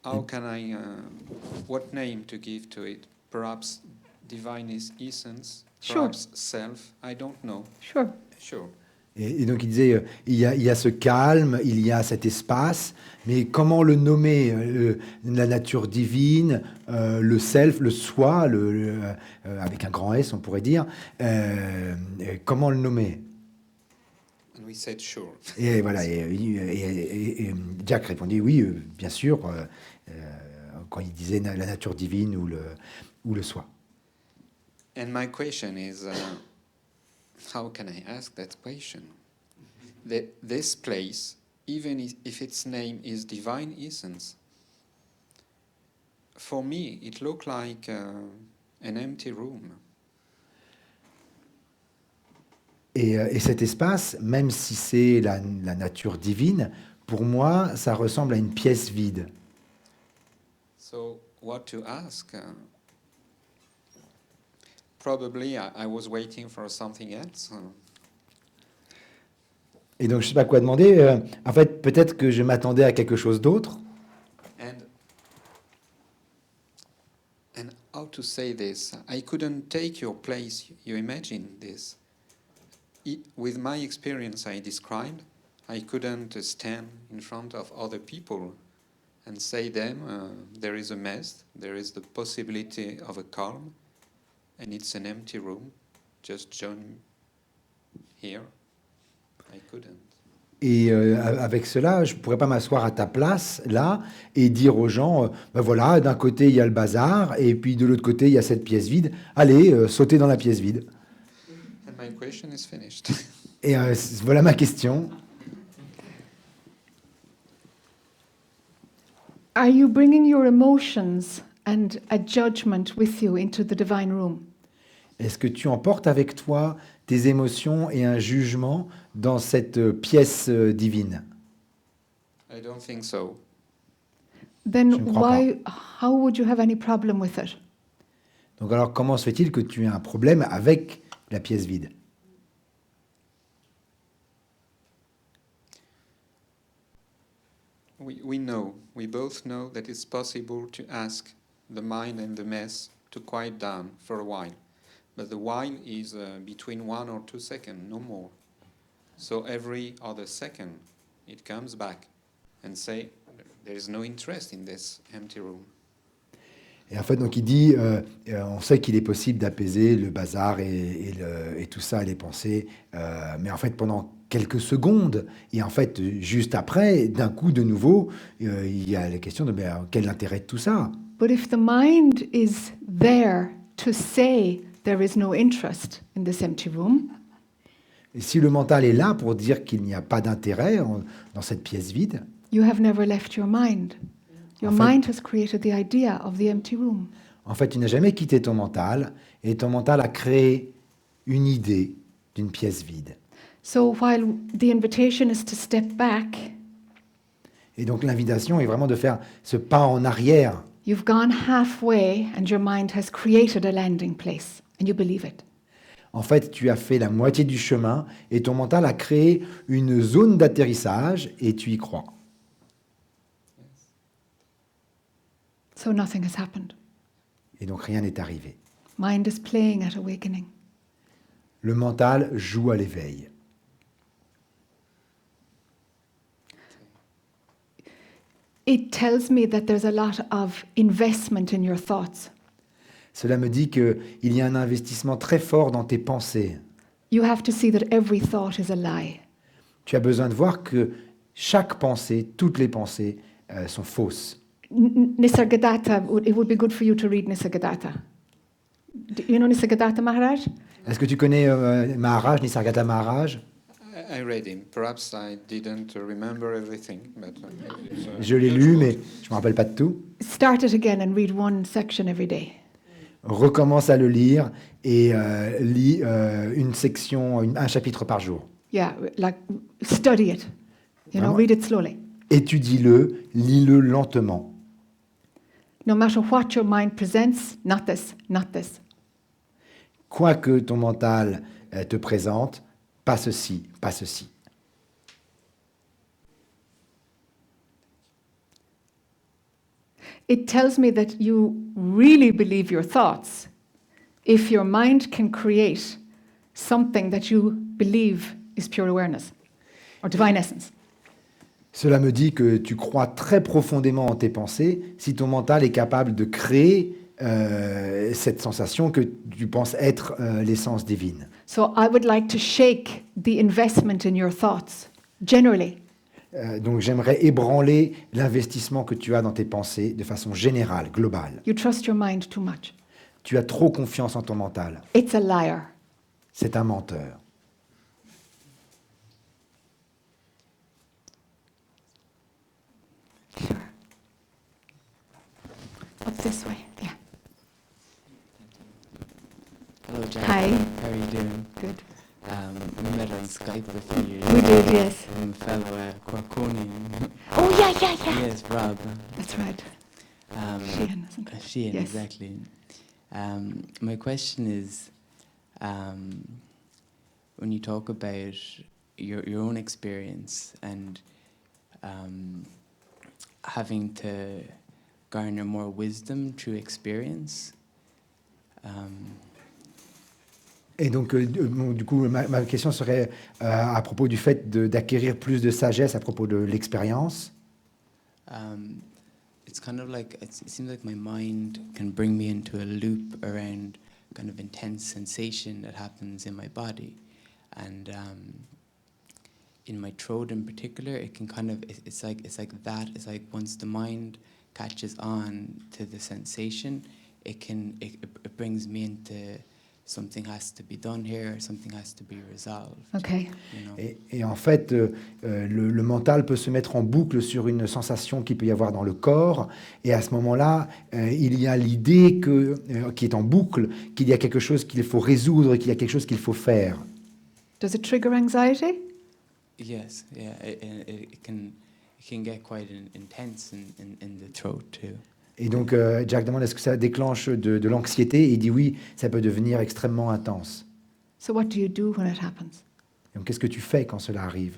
How can I? What name to give to it? Perhaps divine essence. Sure. Perhaps self. I don't know. Sure. Sure. Et donc il disait, il y a ce calme, il y a cet espace, mais comment le nommer, la nature divine, le self, le soi, avec un grand S on pourrait dire, comment le nommer? And we said sure. Et voilà, et Jack répondit oui, bien sûr, quand il disait la nature divine ou le soi. And my question is, how can I ask that question? This place, even if its name is Divine Essence, for me it looked like an empty room. Et cet espace, même si c'est la nature divine, pour moi, ça ressemble à une pièce vide. So what to ask? Probably I was waiting for something else. Et donc, je ne sais pas quoi demander. En fait, peut-être que je m'attendais à quelque chose d'autre. And how to say this? I couldn't take your place. You imagine this. With my experience I described, I couldn't stand in front of other people and say them, there is a mess, there is the possibility of a calm, and it's an empty room. Just join here. I couldn't. Et avec cela, je ne pourrais pas m'asseoir à ta place, là, et dire aux gens, ben voilà, d'un côté, il y a le bazar, et puis de l'autre côté, il y a cette pièce vide. Allez, sautez dans la pièce vide. And my question is finished. Et voilà ma question. Are you bringing your emotions and a judgment with you into the divine room? Est-ce que tu emportes avec toi tes émotions et un jugement dans cette pièce divine? I don't think so. Then Je ne crois how would you have any problem with it? Donc alors, comment se fait-il que tu aies un problème avec la pièce vide? We both know that it's possible to ask the mind and the mess to quiet down for a while. But the while is between 1 or 2 seconds, no more. So every other second, it comes back and say, there is no interest in this empty room. Et en fait, donc il dit, on sait qu'il est possible d'apaiser le bazar et tout ça, les pensées, mais en fait, pendant quelques secondes, et en fait, juste après, d'un coup, de nouveau, il y a la question de quel est l'intérêt de tout ça? But if the mind is there to say there is no interest in this empty room, Et si le mental est là pour dire qu'il n'y a pas d'intérêt dans cette pièce vide, you have never left your mind. Your En fait- mind has created the idea of the empty room. en fait, tu n'as jamais quitté ton mental, et ton mental a créé une idée d'une pièce vide. So while the invitation is to step back, Et donc l'invitation est vraiment de faire ce pas en arrière. you've gone halfway and your mind has created a landing place and you believe it. En fait, tu as fait la moitié du chemin et ton mental a créé une zone d'atterrissage et tu y crois. So nothing has happened. Et donc rien n'est arrivé. Mind is playing at awakening. Le mental joue à l'éveil. It tells me that there's a lot of investment in your thoughts. Cela me dit qu'il y a un investissement très fort dans tes pensées. You have to see that every thought is a lie. Tu as besoin de voir que chaque pensée, toutes les pensées sont fausses. Nisargadatta, it would be good for you to read Nisargadatta. Do you know Nisargadatta Maharaj? Est-ce que tu connais Maharaj, Nisargadatta Maharaj? I read him. Perhaps I didn't remember everything, but it's, Je l'ai lu, mais je ne me rappelle pas de tout. Start it again and read one section every day. Recommence à le lire et lis une section, un chapitre par jour. Yeah, like study it. You know, Vraiment? read it slowly. Étudie-le, lis-le lentement. No matter what your mind presents, not this, not this. Quoi que ton mental te présente, pas ceci, pas ceci. It tells me that you really believe your thoughts if your mind can create something that you believe is pure awareness or divine essence. Cela me dit que tu crois très profondément en tes pensées si ton mental est capable de créer cette sensation que tu penses être l'essence divine. So I would like to shake the investment in your thoughts generally. Donc j'aimerais ébranler l'investissement que tu as dans tes pensées de façon générale, globale. You trust your mind too much. Tu as trop confiance en ton mental. It's a liar. C'est un menteur. Sure. Up this way. Yeah. Hello, Jack. Hi. How are you doing? Good. We met on Skype a few years We ago. did, yes. I'm a fellow Corkonian. Oh yeah, yeah, yeah. Yes, Rob. That's right. Sheehan, isn't it? Sheehan, Yes. exactly. My question is, when you talk about your own experience and having to garner more wisdom through experience, Et donc, du coup, ma question serait à propos du fait d'acquérir plus de sagesse à propos de l'expérience. it's kind of like it seems like my mind can bring me into a loop around kind of intense sensation that happens in my body, and in my throat in particular, it can kind of it's like that. It's like once the mind catches on to the sensation, it brings me into something has to be done here, something has to be resolved. Okay. You know? Et en fait, le mental peut se mettre en boucle sur une sensation qu'il peut y avoir dans le corps. Et à ce moment-là, il y a l'idée qui est en boucle, qu'il y a quelque chose qu'il faut résoudre, qu'il y a quelque chose qu'il faut faire. Does it trigger anxiety? Yes, yeah, it can get quite intense in the throat too. Et donc, Jack demande est-ce que ça déclenche de l'anxiété? Et il dit oui, ça peut devenir extrêmement intense. So what do you do when it happens? Et donc, qu'est-ce que tu fais quand cela arrive?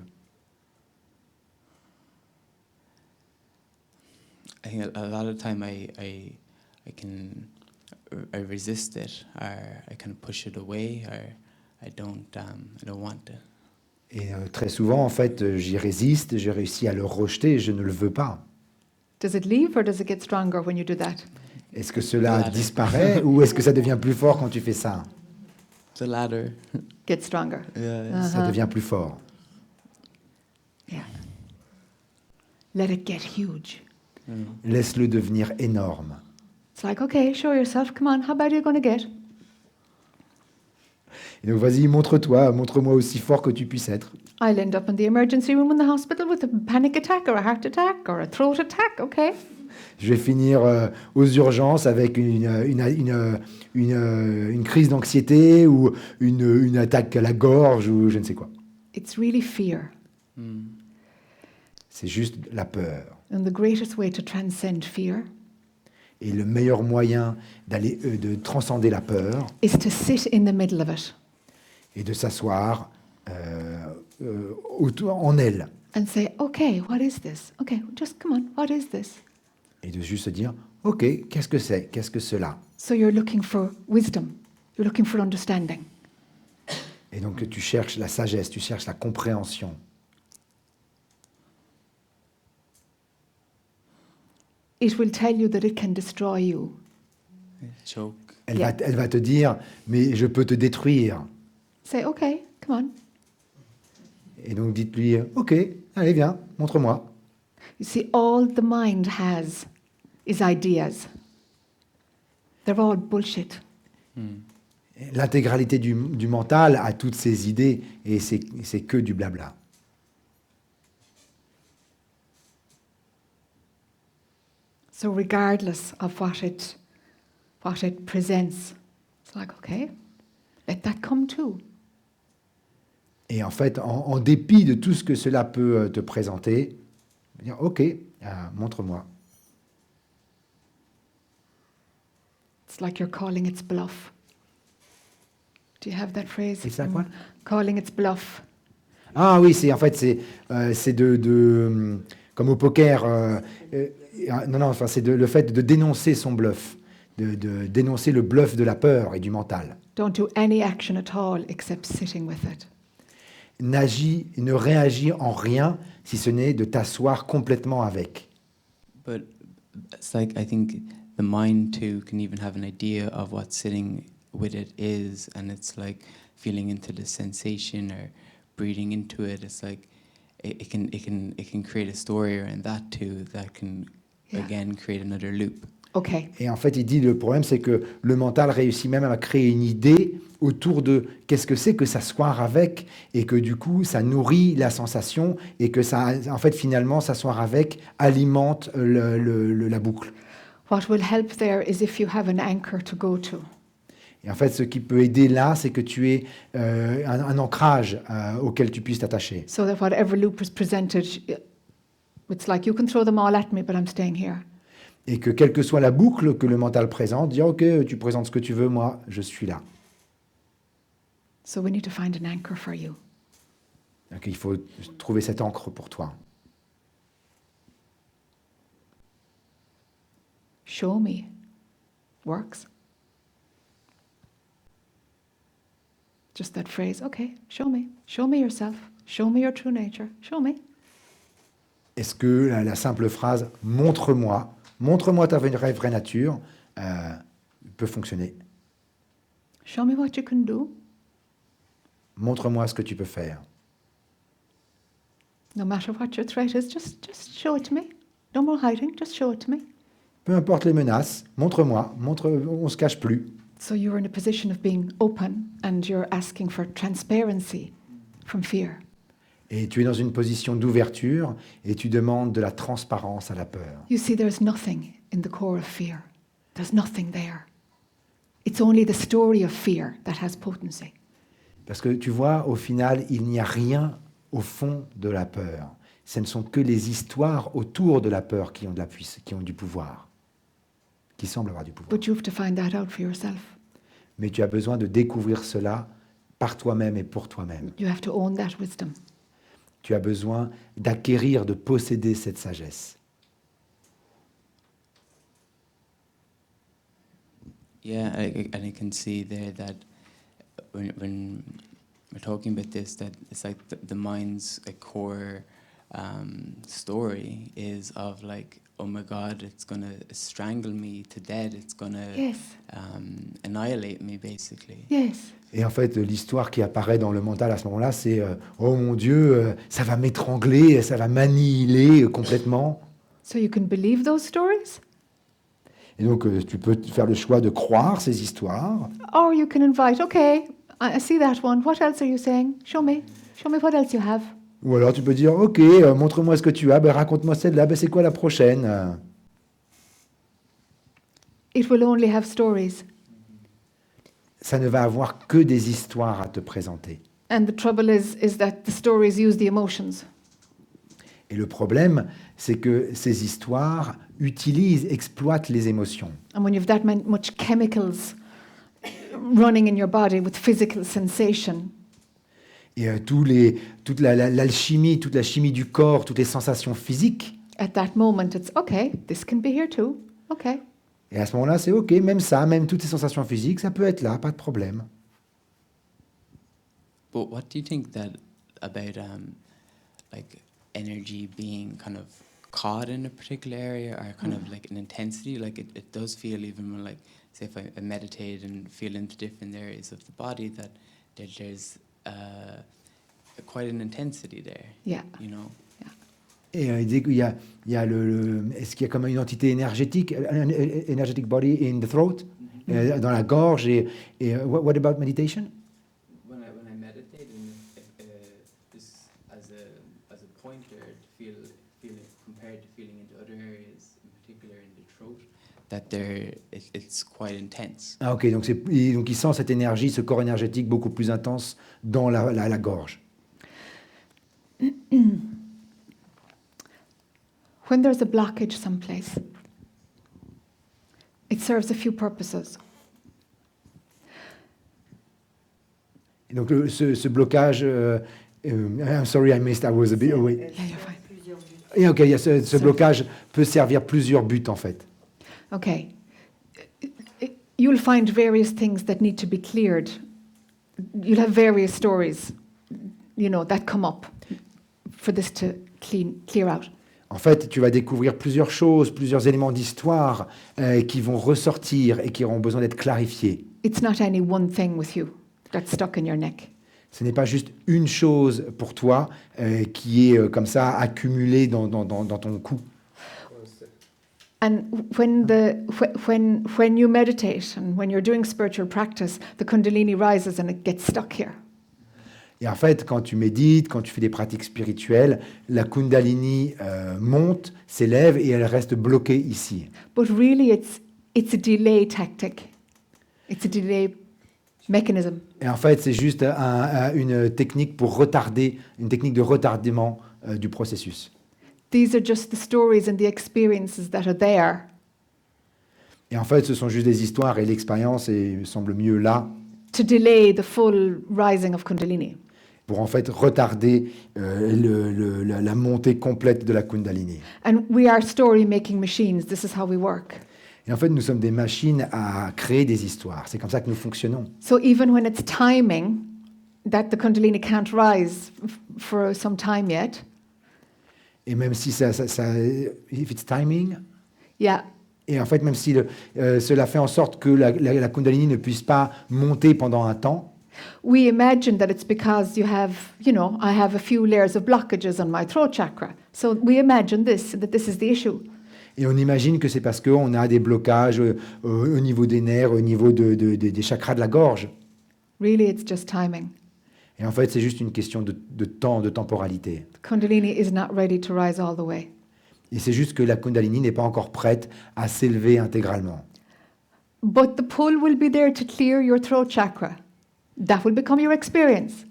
I think a lot of time I resist it, or I kind of push it away, or I don't want it. Et très souvent, en fait, j'y résiste, j'ai réussi à le rejeter et je ne le veux pas. Does it leave or does it get stronger when you do that? Est-ce que cela Latter. disparaît ou est-ce que ça devient plus fort quand tu fais ça? The latter. Get stronger. Yeah. Ça Uh-huh. devient plus fort. Yeah. Let it get huge. Laisse-le devenir énorme. It's like, okay, show yourself. Come on, how bad are you going to get? Et donc, vas-y, montre-toi, montre-moi aussi fort que tu puisses être. I'll end up in the emergency room in the hospital with a panic attack or a heart attack or a throat attack, okay? Je vais finir aux urgences avec une crise d'anxiété ou une attaque à la gorge ou je ne sais quoi. It's really fear. C'est juste la peur. And the greatest way to transcend fear Et le meilleur moyen de transcender la peur is to sit in the middle of it est de s'asseoir en elle and say, okay, what is this? Okay, just come on, what is this? et de juste se dire, ok, qu'est-ce que c'est? Qu'est-ce que cela? So you're looking for wisdom. You're looking for understanding. Et donc tu cherches la sagesse, tu cherches la compréhension. It will tell you that it can destroy you. Choke. Elle Yeah. va te dire, mais je peux te détruire. Say, okay, come on. Et donc dites-lui, ok, allez viens, montre-moi. You see, all the mind has is ideas. They're all bullshit. L'intégralité du mental a toutes ces idées et c'est que du blabla. So regardless of what it presents, it's like, okay, let that come too. Et en fait, en dépit de tout ce que cela peut te présenter, dire, ok, montre-moi. It's like you're calling its bluff. Do you have that phrase? It's like what? Calling its bluff. Ah oui, c'est comme au poker. Non, enfin, c'est le fait de dénoncer son bluff, de dénoncer le bluff de la peur et du mental. Don't do any action at all except sitting with it. Ne réagis en rien si ce n'est de t'asseoir complètement avec. But it's like I think the mind too can even have an idea of what sitting with it is, and it's like feeling into the sensation or breathing into it. It's like it can create a story around that too that can Yeah. again create another loop. Okay. Et en fait, il dit le problème, c'est que le mental réussit même à créer une idée autour de qu'est-ce que c'est que s'asseoir avec, et que du coup, ça nourrit la sensation, et que ça, en fait, finalement, s'asseoir avec alimente la boucle. What will help there is if you have an anchor to go to. Et en fait, ce qui peut aider là, c'est que tu aies un ancrage auquel tu puisses t'attacher. So that whatever loop is presented, it's like you can throw them all at me, but I'm staying here. Et que quelle que soit la boucle que le mental présente, dire ok, tu présentes ce que tu veux, moi, je suis là. So we need to find an anchor for you. Donc il faut trouver cette encre pour toi. Show me works. Just that phrase, okay, show me yourself, show me your true nature, show me. Est-ce que la simple phrase « montre-moi », montre-moi ta vraie nature, peut fonctionner. Show me what you can do, Montre-moi ce que tu peux faire. no matter what your threat is, just show it to me. No more hiding, just show it to me. Peu importe les menaces, montre-moi, on ne se cache plus. So you're in a position of being open and you're asking for transparency from fear. Et tu es dans une position d'ouverture et tu demandes de la transparence à la peur. You see, there's nothing in the core of fear. There's nothing there. It's only the story of fear that has potency. Parce que tu vois, au final, il n'y a rien au fond de la peur. Ce ne sont que les histoires autour de la peur qui ont qui ont du pouvoir, qui semblent avoir du pouvoir. But you have to find that out for yourself. Mais tu as besoin de découvrir cela par toi-même et pour toi-même. You have to own that wisdom. Tu as besoin d'acquérir, de posséder cette sagesse. Yeah, and I can see there that when we're talking about this, that it's like the mind's like core story is of like, oh my God, it's gonna strangle me to death. It's gonna Yes. annihilate me, basically. Yes. Et en fait, l'histoire qui apparaît dans le mental à ce moment-là, c'est oh mon Dieu, ça va m'étrangler, ça va m'annihiler complètement. So you can believe those stories, Et donc, tu peux faire le choix de croire ces histoires, or you can invite, okay, I see that one. What else are you saying? Show me. Show me what else you have. ou alors tu peux dire ok, montre-moi ce que tu as, ben, raconte-moi celle-là, ben, c'est quoi la prochaine? It will only have stories. Ça ne va avoir que des histoires à te présenter. And the trouble is that the stories use the emotions. Et le problème, c'est que ces histoires utilisent, exploitent les émotions. And when you've that much chemicals running in your body with physical sensation, Et toute l'alchimie, toute la chimie du corps, toutes les sensations physiques. at that moment it's, okay, this can be here too. Okay. Et à ce moment-là, c'est ok, même ça, même toutes ces sensations physiques, ça peut être là, pas de problème. But what do you think that about like energy being kind of caught in a particular area or kind of like an intensity? Like it does feel even when like say if I meditate and feel into different areas of the body that there's quite an intensity there. Yeah. You know. Et il dit qu'il y a, est-ce qu'il y a comme une entité énergétique, an energetic body in the throat, dans la gorge, et what about meditation? When I meditate and this as a pointer to feel compared to feeling into other areas, in particular in the throat, that it's quite intense. Ah ok, donc il sent cette énergie, ce corps énergétique beaucoup plus intense dans la gorge. When there's a blockage someplace, it serves a few purposes. Et donc ce blocage, I'm sorry I missed, I was a bit away. Yeah, you're fine. Et ok, ce blocage peut servir plusieurs buts en fait. Okay. You'll find various things that need to be cleared. You'll have various stories, that come up for this to clear out. En fait, tu vas découvrir plusieurs choses, plusieurs éléments d'histoire qui vont ressortir et qui auront besoin d'être clarifiés. It's not any one thing with you that's stuck in your neck. Ce n'est pas juste une chose pour toi qui est comme ça accumulée dans ton cou. And when you meditate and when you're doing spiritual practice, the Kundalini rises and it gets stuck here. Et en fait, quand tu médites, quand tu fais des pratiques spirituelles, la Kundalini monte, s'élève et elle reste bloquée ici. But really, it's a delay tactic. It's a delay mechanism. Et en fait, c'est juste une technique pour retarder, une technique de retardement du processus. These are just the stories and the experiences that are there. Et en fait, ce sont juste des histoires et l'expérience, et il me semble mieux là, To delay the full rising of Kundalini. pour en fait retarder la montée complète de la Kundalini. And we are story-making machines. This is how we work. Et en fait, nous sommes des machines à créer des histoires. C'est comme ça que nous fonctionnons. So even when it's timing that the Kundalini can't rise for some time yet, Et même si if it's timing, yeah, et en fait, même si cela fait en sorte que la Kundalini ne puisse pas monter pendant un temps, we imagine that it's because you have, I have a few layers of blockages on my throat chakra. So we imagine that this is the issue. et on imagine que c'est parce qu'on a des blocages au niveau des nerfs, au niveau des chakras de la gorge. Really, it's just timing. Et en fait, c'est juste une question de temps, de temporalité. The Kundalini is not ready to rise all the way. Et c'est juste que la Kundalini n'est pas encore prête à s'élever intégralement. But the pull will be there to clear your throat chakra. That will become your experience.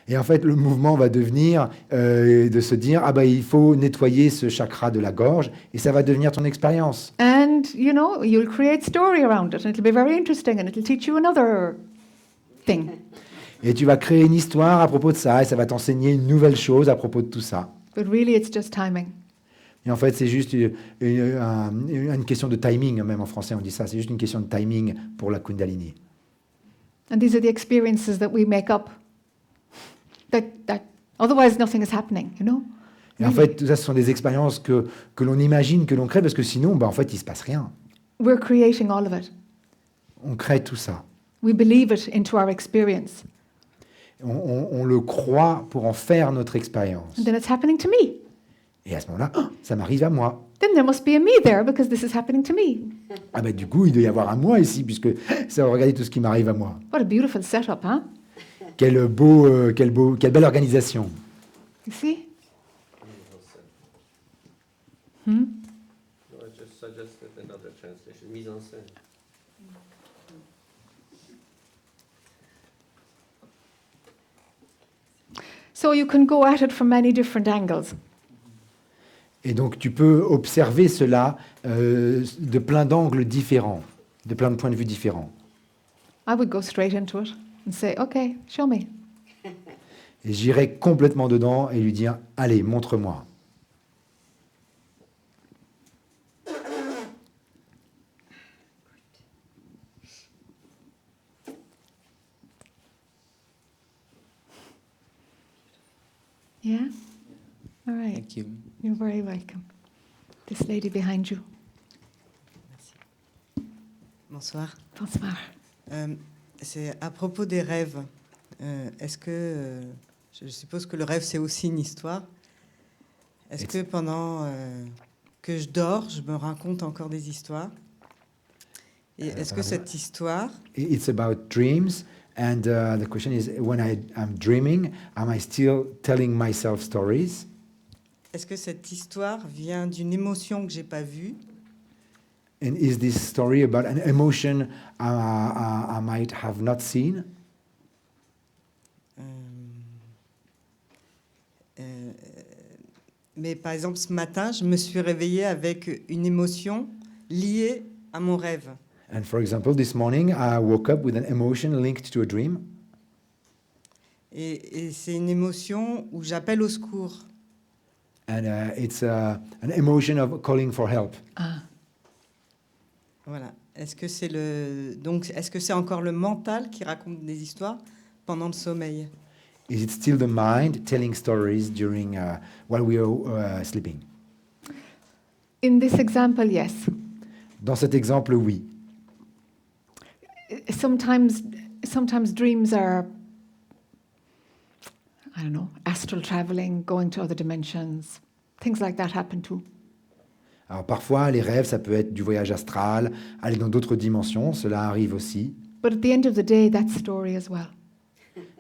Et en fait, le mouvement va devenir de se dire « Ah ben, il faut nettoyer ce chakra de la gorge » et ça va devenir ton expérience. And, you'll create story around it, and it'll be very interesting, and it'll teach you another thing. Et tu vas créer une histoire à propos de ça et ça va t'enseigner une nouvelle chose à propos de tout ça. But really, it's just timing. Et en fait, c'est juste une question de timing, même en français on dit ça, c'est juste une question de timing pour la Kundalini. And these are the experiences that we make up. That otherwise nothing is happening, you know? Et en fait, tout ça, ce sont des expériences que l'on imagine, que l'on crée, parce que sinon, en fait, il ne se passe rien. We're creating all of it. On crée tout ça. We believe it into our experience. On le croit pour en faire notre expérience. And then it's happening to me. Et à ce moment-là, ça m'arrive à moi. Then there must be a me there because this is happening to me. Ah ben du coup, il doit y avoir un moi ici, puisque ça, regardez tout ce qui m'arrive à moi. What a beautiful setup, huh? Quelle belle organisation. You see? No, I just suggested another translation, mise en scène. So you can go at it from many different angles. Et donc tu peux observer cela de plein d'angles différents, de plein de points de vue différents. I would go straight into it and say, okay, show me. Et j'irai complètement dedans et lui dire, allez, montre-moi. Yeah? All right. Thank you. You're very welcome. This lady behind you. Bonsoir. Bonsoir. C'est à propos des rêves. Est-ce que, je suppose que le rêve, c'est aussi une histoire. Est-ce que pendant que je dors, je me raconte encore des histoires? Et est-ce que cette histoire... It's about dreams, and the question is, when I'm dreaming, am I still telling myself stories? Est-ce que cette histoire vient d'une émotion que j'ai pas vue? And is this story about an emotion I might have not seen? Mais par exemple, ce matin, je me suis réveillée avec une émotion liée à mon rêve. And for example, this morning I woke up with an emotion linked to a dream. Et c'est une émotion où j'appelle au secours. And it's an emotion of calling for help. Ah. Voilà. Est-ce que c'est encore le mental qui raconte des histoires pendant le sommeil? Is it still the mind telling stories during while we are sleeping? In this example, yes. Dans cet exemple, oui. Sometimes dreams are, I don't know, astral traveling, going to other dimensions. Things like that happen too. Alors parfois, les rêves, ça peut être du voyage astral, aller dans d'autres dimensions, cela arrive aussi. But at the end of the day, that's story as well.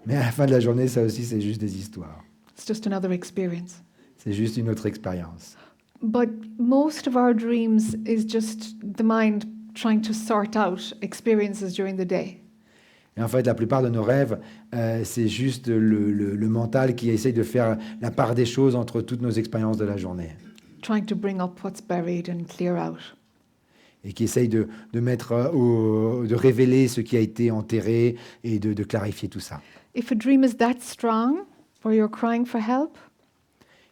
Mais à la fin de la journée, ça aussi, c'est juste des histoires. It's just another experience. C'est juste une autre expérience. But most of our dreams is just the mind trying to sort out experiences during the day. Et en fait, la plupart de nos rêves, c'est juste le mental qui essaye de faire la part des choses entre toutes nos expériences de la journée. Trying to bring up what's buried and clear out. Et qui essaye de de révéler ce qui a été enterré et de clarifier tout ça. If a dream is that strong, where you're crying for help,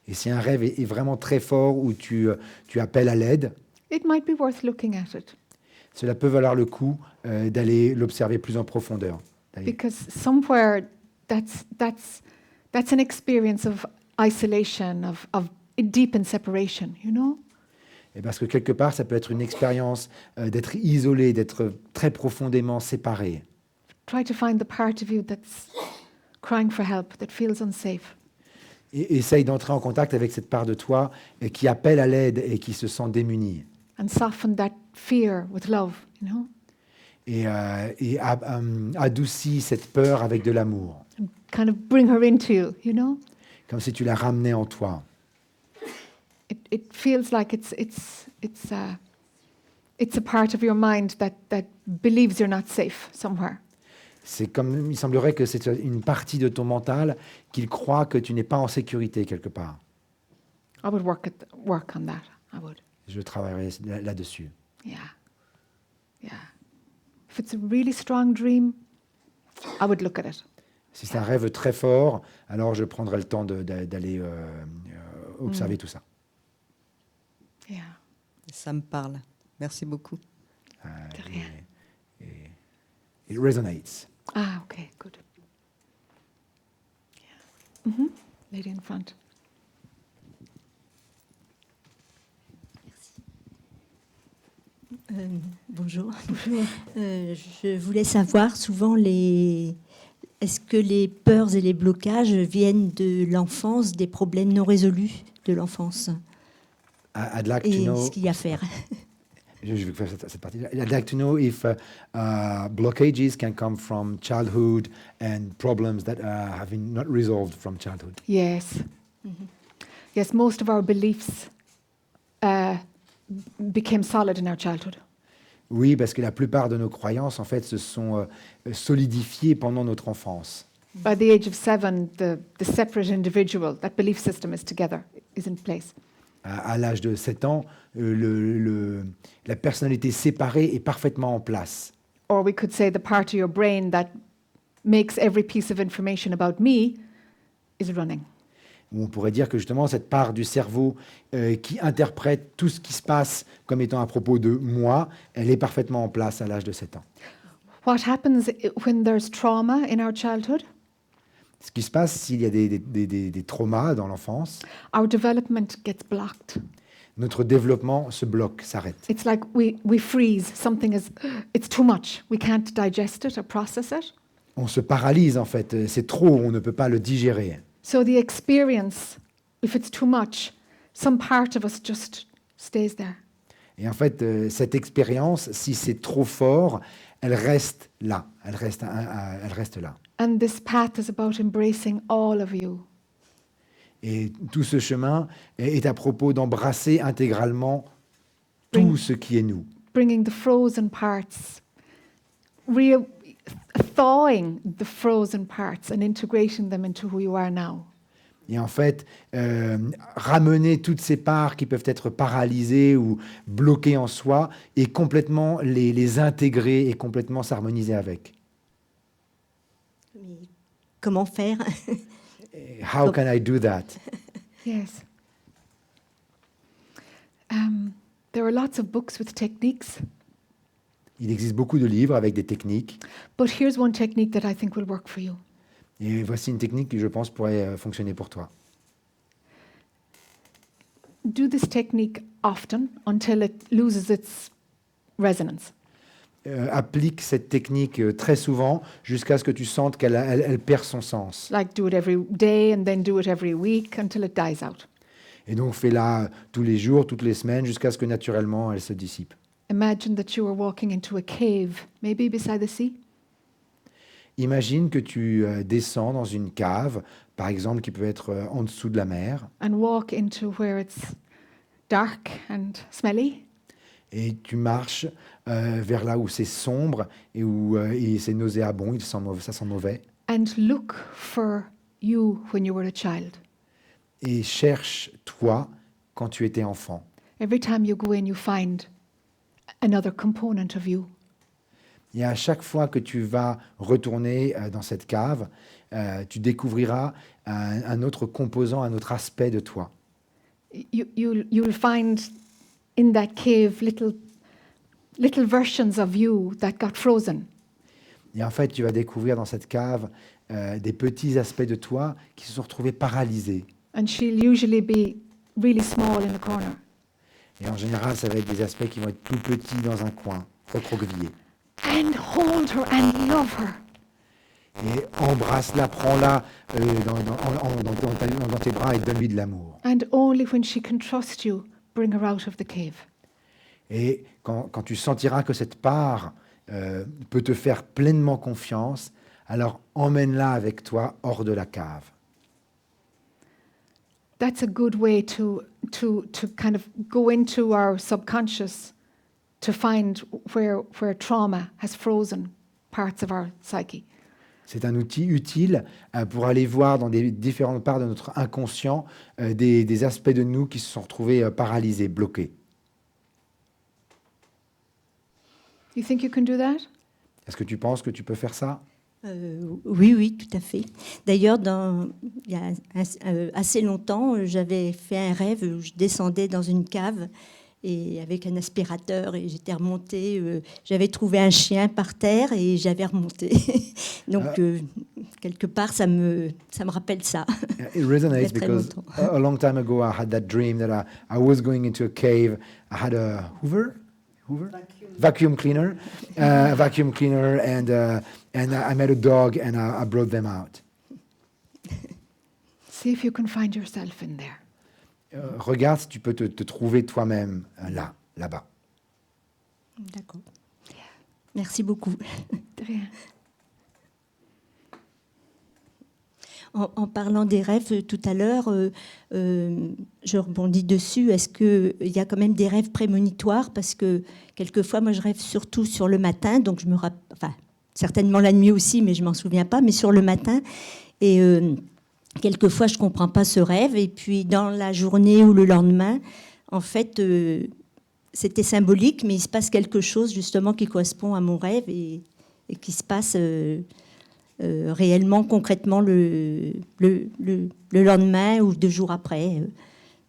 Et si un rêve est vraiment très fort où tu appelles à l'aide, it might be worth looking at it. cela peut valoir le coup d'aller l'observer plus en profondeur. Because somewhere that's an experience of isolation, of deep in separation, you know? Et parce que quelque part, ça peut être une expérience d'être isolé, d'être très profondément séparé. Try to find the part of you that's crying for help, that feels unsafe. Et essaye d'entrer en contact avec cette part de toi qui appelle à l'aide et qui se sent démunie. And soften that fear with love, you know? Et adoucis cette peur avec de l'amour, And kind of bring her into you, you know? comme si tu la ramenais en toi. It feels like it's a part of your mind that believes you're not safe somewhere. C'est comme, il semblerait que c'est une partie de ton mental qui croit que tu n'es pas en sécurité quelque part. I would work on that. I would. Je travaillerai là-dessus. Yeah. Yeah. If it's a really strong dream, I would look at it. Si c'est un rêve très fort, alors je prendrai le temps d'aller observer tout ça. Yeah. Ça me parle. Merci beaucoup. De rien. It resonates. Ah, okay, good. Yeah. Lady in front. Bonjour. Je voulais savoir, souvent, est-ce que les peurs et les blocages viennent de l'enfance, des problèmes non résolus de l'enfance, I'd like to et know. ce qu'il y a à faire. Je vais faire cette partie. I'd like to know if blockages can come from childhood and problems that have been not resolved from childhood. Yes. Yes, most of our beliefs became solid in our childhood. Oui, parce que la plupart de nos croyances, en fait, se sont solidifiées pendant notre enfance. By the age of 7, the separate individual, that belief system is together, is in place. À l'âge de 7 ans, la personnalité séparée est parfaitement en place. Or we could say the part of your brain that makes every piece of information about me is running. Ou on pourrait dire que justement, cette part du cerveau qui interprète tout ce qui se passe comme étant à propos de moi, elle est parfaitement en place à l'âge de 7 ans. What happens when there's trauma in our childhood? Ce qui se passe s'il y a des traumas dans l'enfance, Our development gets blocked. notre développement se bloque, s'arrête. It's like we freeze. Something is, it's too much. We can't digest it or process it. On se paralyse en fait, c'est trop, on ne peut pas le digérer. So the experience, if it's too much, some part of us just stays there. Et en fait, cette expérience, si c'est trop fort, elle reste là, elle reste là. And this path is about embracing all of you. Et tout ce chemin est à propos d'embrasser intégralement tout ce qui est nous. Bringing the frozen parts, thawing the frozen parts and integrating them into who you are now. Et en fait, ramener toutes ces parts qui peuvent être paralysées ou bloquées en soi et complètement les intégrer et complètement s'harmoniser avec. Mais comment faire? How can I do that? Yes. There are lots of books with techniques, Il existe beaucoup de livres avec des techniques. but here's one technique that I think will work for you. Et voici une technique qui, je pense, pourrait fonctionner pour toi. Do this technique often until it loses its resonance. Applique cette technique très souvent jusqu'à ce que tu sentes qu'elle perd son sens. Like do it every day and then do it every week until it dies out. Et donc fais-la tous les jours, toutes les semaines, jusqu'à ce que naturellement elle se dissipe. Imagine that you are walking into a cave, maybe beside the sea. Imagine que tu descends dans une cave, par exemple, qui peut être en dessous de la mer, And walk into where it's dark and smelly, et tu marches vers là où c'est sombre et où c'est nauséabond, ça sent mauvais, and look for you when you were a child. et cherche toi quand tu étais enfant. Every time you go in, you find another component of you. Et à chaque fois que tu vas retourner dans cette cave, tu découvriras un autre composant, un autre aspect de toi. You'll find in that cave little versions of you that got frozen. Et en fait, tu vas découvrir dans cette cave des petits aspects de toi qui se sont retrouvés paralysés. And she'll usually be really small in the corner. Et en général, ça va être des aspects qui vont être tout petits dans un coin, recroquevillés. And hold her and love her. Et embrasse-la, prends-la dans tes bras et donne-lui de l'amour. And only when she can trust you, bring her out of the cave. Et quand tu sentiras que cette part peut te faire pleinement confiance, alors emmène-la avec toi hors de la cave. That's a good way to kind of go into our subconscious to find where trauma has frozen parts of our psyche. C'est un outil utile pour aller voir dans des différentes parts de notre inconscient des aspects de nous qui se sont retrouvés paralysés, bloqués. You think you can do that? Est-ce que tu penses que tu peux faire ça? Oui, oui, tout à fait. D'ailleurs, il y a assez longtemps, j'avais fait un rêve où je descendais dans une cave et avec un aspirateur, et j'étais remontée. J'avais trouvé un chien par terre et j'avais remonté. Donc, quelque part, ça me rappelle ça. It resonates Il y a très because longtemps. a long time ago I had that dream that I was going into a cave. I had a Hoover? Vacuum cleaner, and I met a dog and I brought them out. See if you can find yourself in there. Regarde si tu peux te trouver toi-même là-bas. D'accord. Merci beaucoup. De rien. En parlant des rêves tout à l'heure, je rebondis dessus. Est-ce qu'il y a quand même des rêves prémonitoires? Parce que quelquefois, moi, je rêve surtout sur le matin. Donc, je me rappelle, enfin, certainement la nuit aussi, mais je ne m'en souviens pas. Mais sur le matin. Et quelquefois, je ne comprends pas ce rêve. Et puis, dans la journée ou le lendemain, en fait, c'était symbolique, mais il se passe quelque chose, justement, qui correspond à mon rêve et qui se passe... réellement, concrètement, le lendemain ou 2 jours après.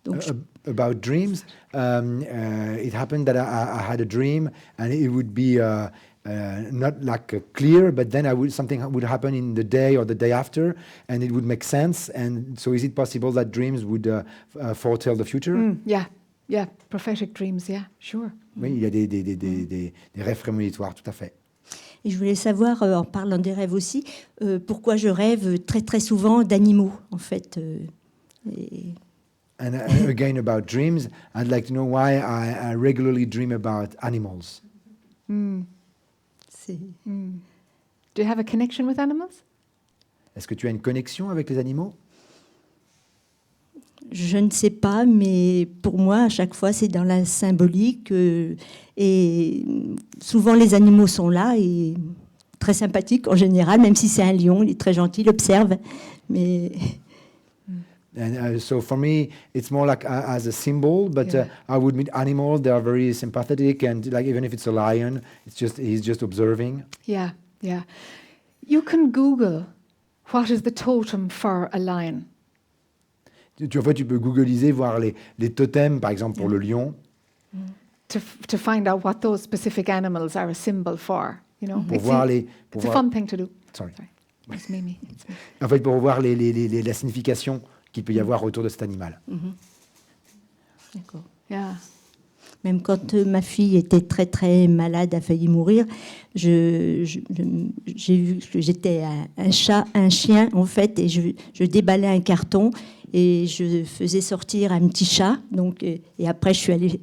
Donc, About dreams, it happened that I had a dream and it would be not like clear, but then something would happen in the day or the day after and it would make sense. And so is it possible that dreams would foretell the future? Yeah, prophetic dreams, yeah, sure. Oui, il y a des rêves prémonitoires, tout à fait. Et je voulais savoir, en parlant des rêves aussi, pourquoi je rêve très très souvent d'animaux, en fait. And again, about dreams, I'd like to know why I regularly dream about animals. C'est... Do you have a connection with animals? Est-ce que tu as une connexion avec les animaux? Je ne sais pas, mais pour moi, à chaque fois, c'est dans la symbolique. Et souvent, les animaux sont là et très sympathiques en général, même si c'est un lion, il est très gentil, il observe. Mais... And so for me, it's more like as a symbol, but I would meet animals, they are very sympathetic, and like even if it's a lion, he's just observing. Yeah. You can Google what is the totem for a lion. En fait, tu peux googliser, voir les totems, par exemple, pour le lion. To find out what those specific animals are a symbol for, you know. Pour voir les... It's a fun thing to do. Sorry. It's me. En fait, pour voir la signification qu'il peut y avoir autour de cet animal. D'accord. Yeah. Même quand ma fille était très très malade, a failli mourir, j'ai vu que j'étais un chat, un chien en fait, et je déballais un carton et je faisais sortir un petit chat. Donc, et après, je suis allée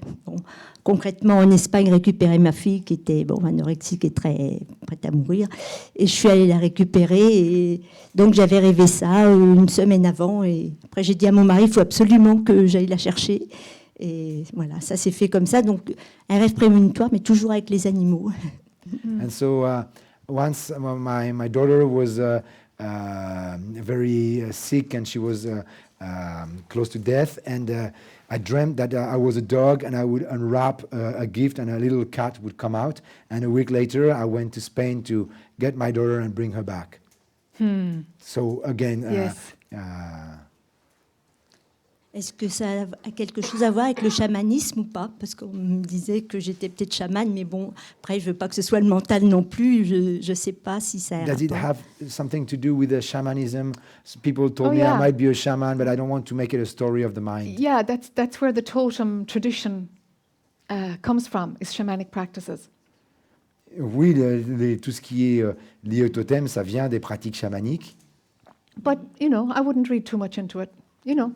concrètement en Espagne récupérer ma fille qui était anorexique et très prête à mourir. Et je suis allée la récupérer. Et donc, j'avais rêvé ça une semaine avant. Et après, j'ai dit à mon mari, il faut absolument que j'aille la chercher. Et voilà, ça s'est fait comme ça. Donc, un rêve prémonitoire, mais toujours avec les animaux. And so once my daughter was very sick and she was close to death, and I dreamt that I was a dog and I would unwrap a gift and a little cat would come out. And a week later, I went to Spain to get my daughter and bring her back. So again, Yes. Est-ce que ça a quelque chose à voir avec le chamanisme ou pas? Parce qu'on me disait que j'étais peut-être chamane, mais bon, après, je veux pas que ce soit le mental non plus. Je sais pas si ça a un Does it rapport. have something to do with the shamanism? People told Oh, me yeah. I might be a shaman, but I don't want to make it a story of the mind. Yeah, that's where the totem tradition comes from, is shamanic practices. Oui, tout ce qui est lié au totem, ça vient des pratiques chamaniques, But, you know, I wouldn't read too much into it. You know,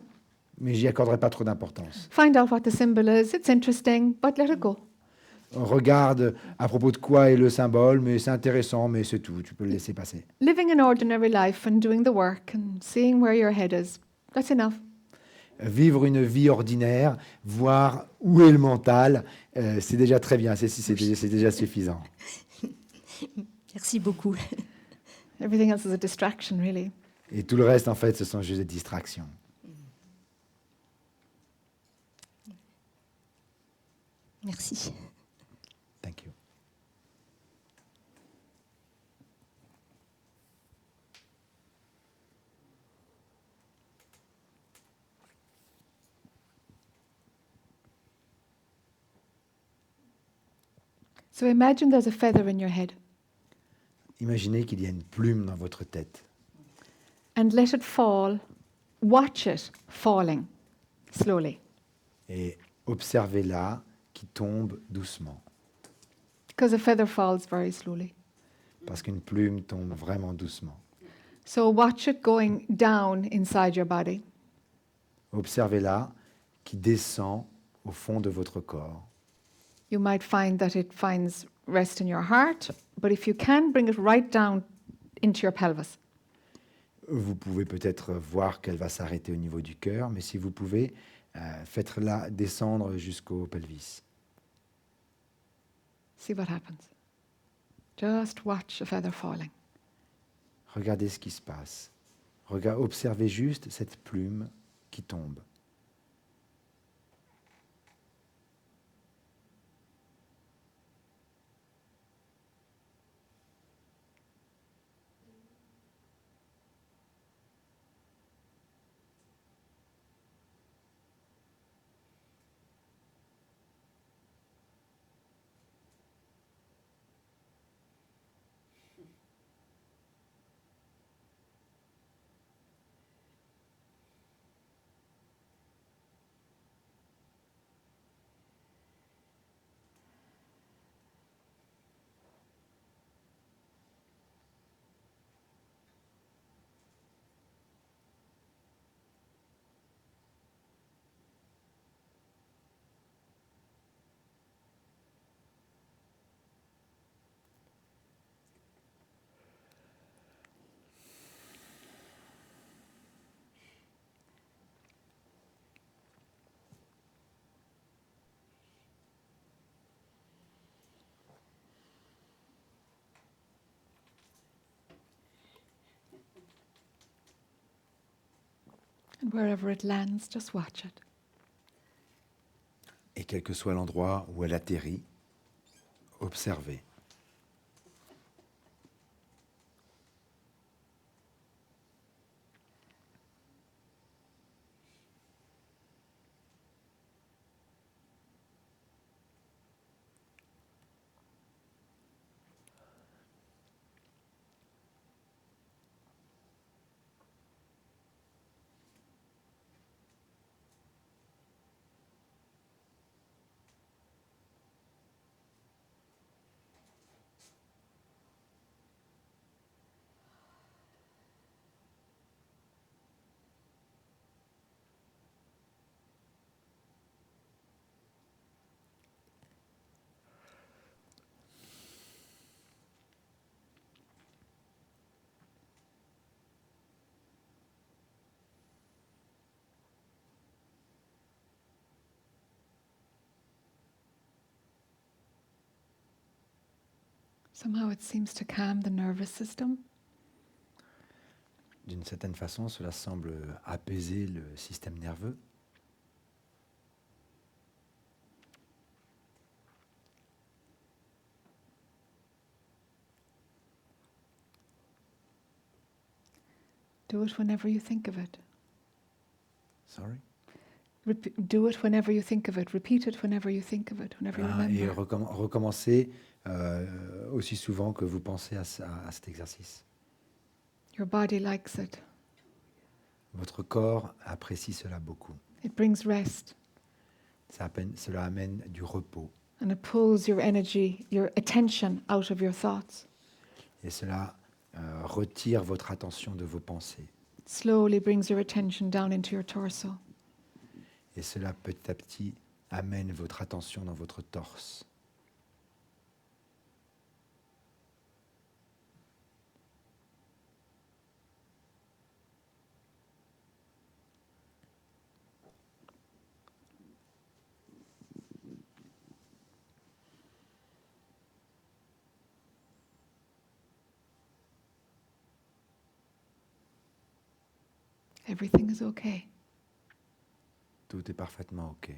mais j'y accorderai pas trop d'importance. find out what the symbol is. It's interesting, but let it go. Regarde à propos de quoi est le symbole, mais c'est intéressant, mais c'est tout, tu peux le laisser passer. Living an ordinary life and doing the work and seeing where your head is, that's enough. Vivre une vie ordinaire, voir où est le mental, c'est déjà très bien, c'est déjà suffisant. Merci beaucoup. Everything else is a distraction, really. Et tout le reste, en fait, ce sont juste des distractions. Merci. Thank you. So imagine there's a feather in your head Imaginez qu'il y a une plume dans votre tête and let it fall. Watch it falling slowly, et observez-la qui tombe doucement. because a feather falls very slowly. Parce qu'une plume tombe vraiment doucement. So watch it going down inside your body. Observez-la qui descend au fond de votre corps. You might find that it finds rest in your heart, but if you can, bring it right down into your pelvis. Vous pouvez peut-être voir qu'elle va s'arrêter au niveau du cœur, mais si vous pouvez, faites-la descendre jusqu'au pelvis. See what happens. Just watch a feather falling. Regardez ce qui se passe. Observez juste cette plume qui tombe. And wherever it lands, just watch it. Et quel que soit l'endroit où elle atterrit, observez. Somehow it seems to calm the nervous system. D'une certaine façon, cela semble apaiser le système nerveux. Do it whenever you think of it. Sorry. Do it whenever you think of it. Repeat it whenever you think of it, whenever you Et remember. recommencez aussi souvent que vous pensez à cet exercice. Your body likes it. Votre corps apprécie cela beaucoup. It brings rest Cela amène du repos. and it pulls your energy, your attention out of your thoughts. Et cela retire votre attention de vos pensées. It slowly brings your attention down into your torso. Et cela petit à petit amène votre attention dans votre torse. Everything is okay. Tout est parfaitement OK.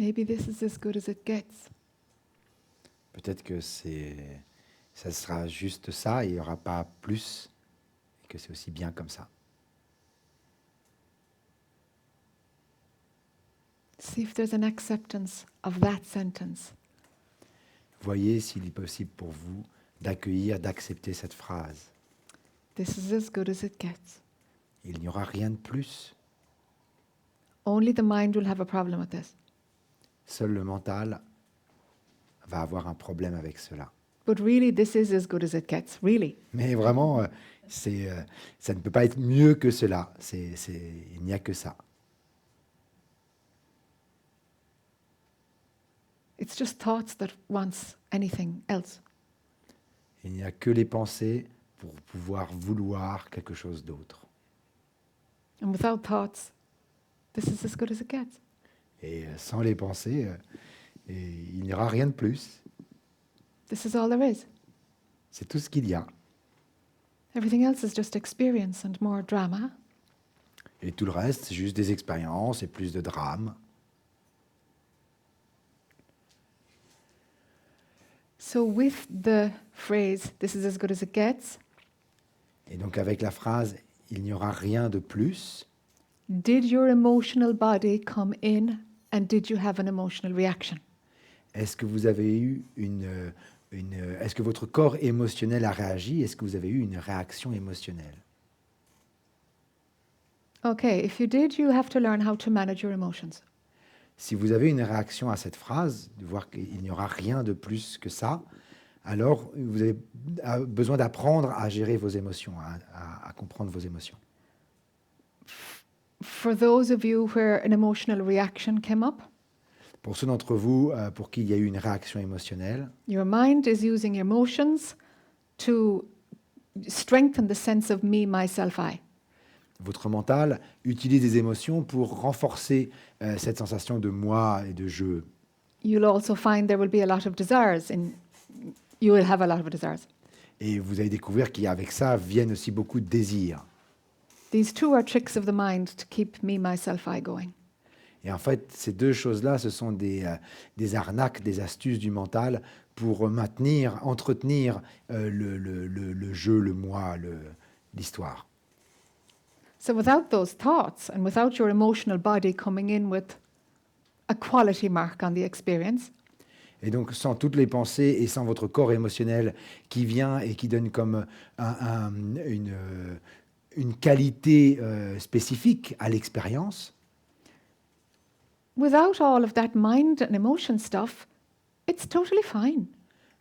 Maybe this is as good as it gets. Peut-être que ça sera juste ça et il n'y aura pas plus, et que c'est aussi bien comme ça. See if there's an acceptance of that sentence. Voyez s'il est possible pour vous d'accueillir, d'accepter cette phrase. This is as good as it gets. Il n'y aura rien de plus. Only the mind will have a problem with this. Seul le mental va avoir un problème avec cela. But really, this is as good as it gets, really. Mais vraiment, ça ne peut pas être mieux que cela. Il n'y a que ça. It's just thoughts that wants anything else. Il n'y a que les pensées pour pouvoir vouloir quelque chose d'autre. And without thoughts, this is as good as it gets. Et sans les pensées, il n'y aura rien de plus. This is all there is. C'est tout ce qu'il y a. Everything else is just experience and more drama. Et tout le reste, c'est juste des expériences et plus de drame. So with the phrase, this is as good as it gets, Et donc avec la phrase « il n'y aura rien de plus », did your emotional body come in and did you have an emotional reaction? est-ce que vous avez eu est-ce que votre corps émotionnel a réagi? Est-ce que vous avez eu une réaction émotionnelle? Okay, if you did, you have to learn how to manage your emotions. Si vous avez une réaction à cette phrase, de voir qu'il n'y aura rien de plus que ça, alors vous avez besoin d'apprendre à gérer vos émotions, à comprendre vos émotions. For those of you where an emotional reaction came up, Pour ceux d'entre vous pour qui il y a eu une réaction émotionnelle, your mind is using emotions to strengthen the sense of me, myself, I. votre mental utilise des émotions pour renforcer cette sensation de moi et de je. You'll also find there will be a lot of desires you will have a lot of desires. Et vous allez découvrir qu'avec ça viennent aussi beaucoup de désirs. These two are tricks of the mind to keep me, myself, I going. Et en fait, ces deux choses-là, ce sont des arnaques, des astuces du mental pour entretenir le jeu, le moi, l'histoire. So without those thoughts and without your emotional body coming in with a quality mark on the experience, Et donc, sans toutes les pensées et sans votre corps émotionnel qui vient et qui donne comme une qualité spécifique à l'expérience, without all of that mind and emotion stuff, it's totally fine.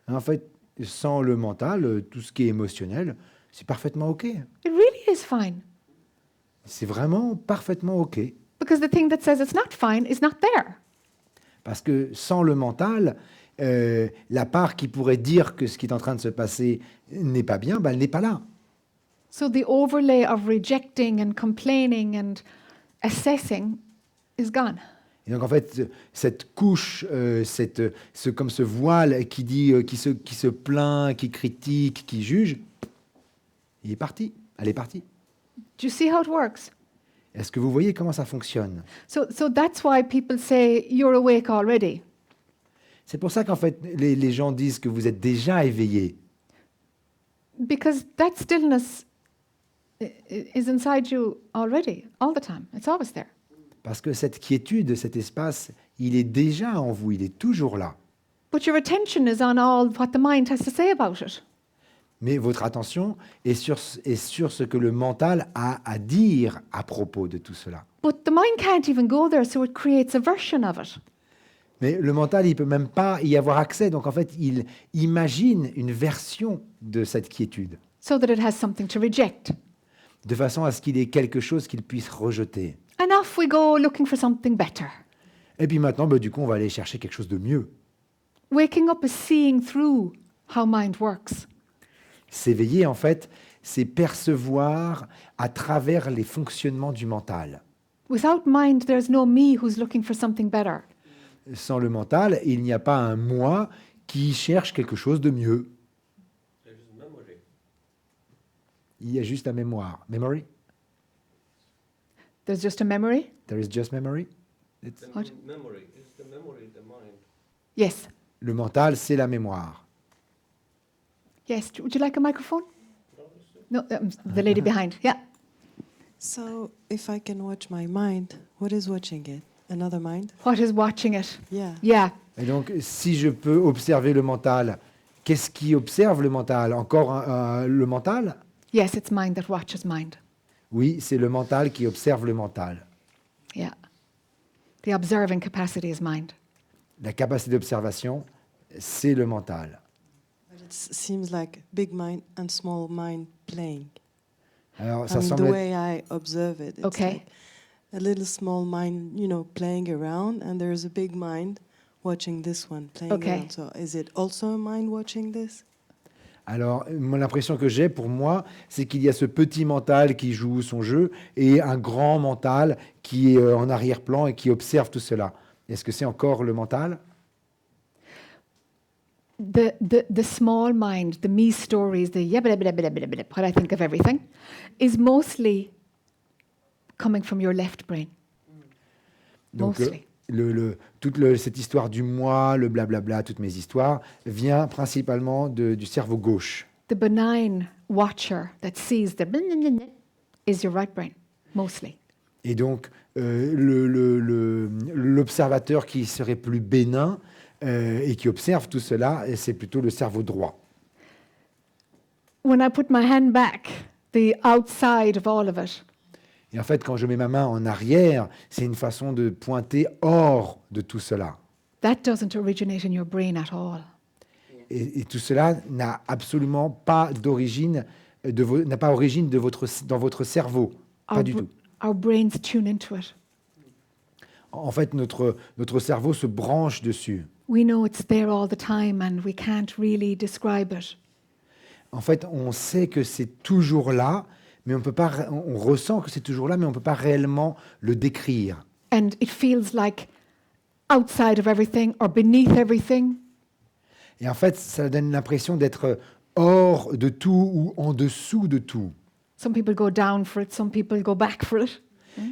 en fait, sans le mental, tout ce qui est émotionnel, c'est parfaitement OK. It really is fine. C'est vraiment parfaitement OK. Because the thing that says it's not fine is not there. Parce que sans le mental, la part qui pourrait dire que ce qui est en train de se passer n'est pas bien, ben, elle n'est pas là. So the overlay of rejecting and complaining and assessing is gone. Et donc en fait, cette couche, comme ce voile qui dit, qui se plaint, qui critique, qui juge, il est parti. Elle est partie. Do you see how it works? Est-ce que vous voyez comment ça fonctionne? So that's why people say you're awake already. C'est pour ça qu'en fait, les gens disent que vous êtes déjà éveillé. Because that stillness is inside you already, all the time. It's always there. Parce que cette quiétude, cet espace, il est déjà en vous, il est toujours là. But your attention is on all what the mind has to say about it. Mais votre attention est sur ce que le mental a à dire à propos de tout cela. But the mind can't even go there, so it creates a version of it. Mais le mental, il ne peut même pas y avoir accès. Donc en fait, il imagine une version de cette quiétude, So that it has something to reject. de façon à ce qu'il ait quelque chose qu'il puisse rejeter. And off we go looking for something better. Et puis maintenant, du coup, on va aller chercher quelque chose de mieux. Waking up is seeing through how mind works. S'éveiller, en fait, c'est percevoir à travers les fonctionnements du mental. Without mind, there's no me who's looking for something better. Sans le mental, il n'y a pas un moi qui cherche quelque chose de mieux. There's memory. Il y a juste la mémoire. Memory? There's just a memory. There is just memory? It's- The What? memory, is the memory the mind? Yes. Le mental, c'est la mémoire. Yes. Would you like a microphone? No, the lady behind. Yeah. So, if I can watch my mind, what is watching it? Another mind? What is watching it? Yeah. Yeah. Et donc, si je peux observer le mental, qu'est-ce qui observe le mental? Encore le mental? Yes, it's mind that watches mind. Oui, c'est le mental qui observe le mental. Yeah. The observing capacity is mind. La capacité d'observation, c'est le mental. But it seems like big mind and small mind playing. Alors, I ça mean, the semble être- way I observe it, it's Okay. like a little small mind, playing around, and there's a big mind watching this one playing Okay. around. So, is it also a mind watching this? Alors, l'impression que j'ai pour moi, c'est qu'il y a ce petit mental qui joue son jeu et un grand mental qui est en arrière-plan et qui observe tout cela. Est-ce que c'est encore le mental? The small mind, the me stories, the yabba dabba dabba dabba dabba, what I think of everything, is mostly coming from your left brain. Donc, Mostly. cette histoire du moi, le blablabla, toutes mes histoires, vient principalement du cerveau gauche. The benign watcher that sees the is your right brain, mostly. Et donc, l'observateur qui serait plus bénin et qui observe tout cela, c'est plutôt le cerveau droit. When I put my hand back, the outside of all of it Et en fait, quand je mets ma main en arrière, c'est une façon de pointer hors de tout cela. that doesn't originate in your brain at all. Et tout cela n'a absolument pas d'origine, n'a pas origine dans votre cerveau. Pas Our, du br- tout. our brains tune into it. En fait, notre cerveau se branche dessus. We know it's there all the time and we can't really describe it. En fait, on sait que c'est toujours là, mais on ressent que c'est toujours là, mais on ne peut pas réellement le décrire. And it feels like outside of everything or beneath everything. Et en fait, ça donne l'impression d'être hors de tout ou en dessous de tout. Some people go down for it, some people go back for it.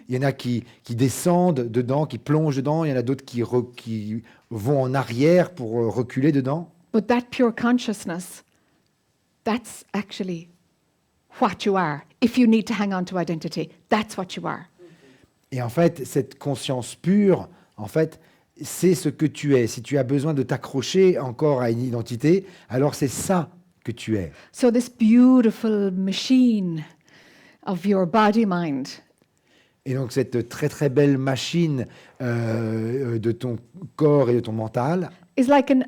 Il y en a qui descendent dedans, qui plongent dedans, il y en a d'autres qui vont en arrière pour reculer dedans. But that pure consciousness, that's actually what you are. If you need to hang on to identity, that's what you are. Et en fait, cette conscience pure, en fait, c'est ce que tu es. Si tu as besoin de t'accrocher encore à une identité, alors c'est ça que tu es. So this beautiful machine of your body-mind Et donc cette très très belle machine de ton corps et de ton mental, is like an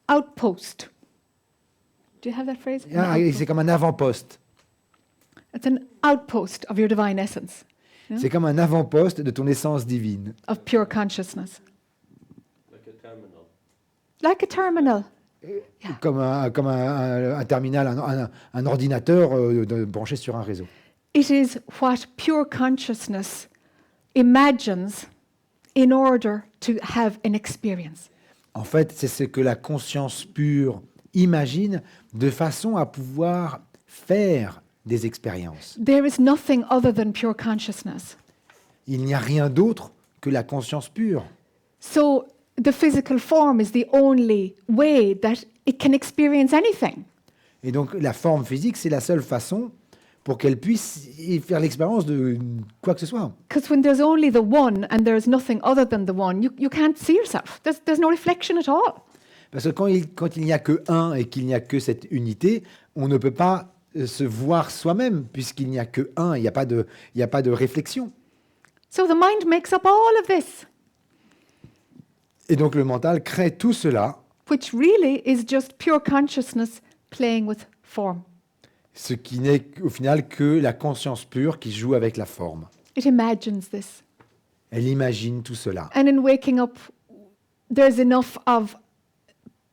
outpost. Do you have that phrase? An outpost. c'est comme un avant-poste. It's an outpost of your divine essence, Yeah. C'est comme un avant-poste de ton essence divine. of pure consciousness. Like a terminal. Like a terminal. Yeah. Comme un terminal, un ordinateur branché sur un réseau. It is what pure consciousness imagines in order to have an experience. En fait, c'est ce que la conscience pure imagine de façon à pouvoir faire des expériences. There is nothing other than pure consciousness. Il n'y a rien d'autre que la conscience pure. So the physical form is the only way that it can experience anything. Et donc, la forme physique, c'est la seule façon pour qu'elle puisse y faire l'expérience de quoi que ce soit. Because when there's only the one and there's nothing other than the one, you can't see yourself. There's no reflection at all. Parce que quand il n'y a que un et qu'il n'y a que cette unité, on ne peut pas se voir soi-même, puisqu'il n'y a que un, il n'y a pas de réflexion. So the mind makes up all of this, Et donc le mental crée tout cela, which really is just pure consciousness playing with form. ce qui n'est au final que la conscience pure qui joue avec la forme. It imagines this. Elle imagine tout cela. And in waking up, there's enough of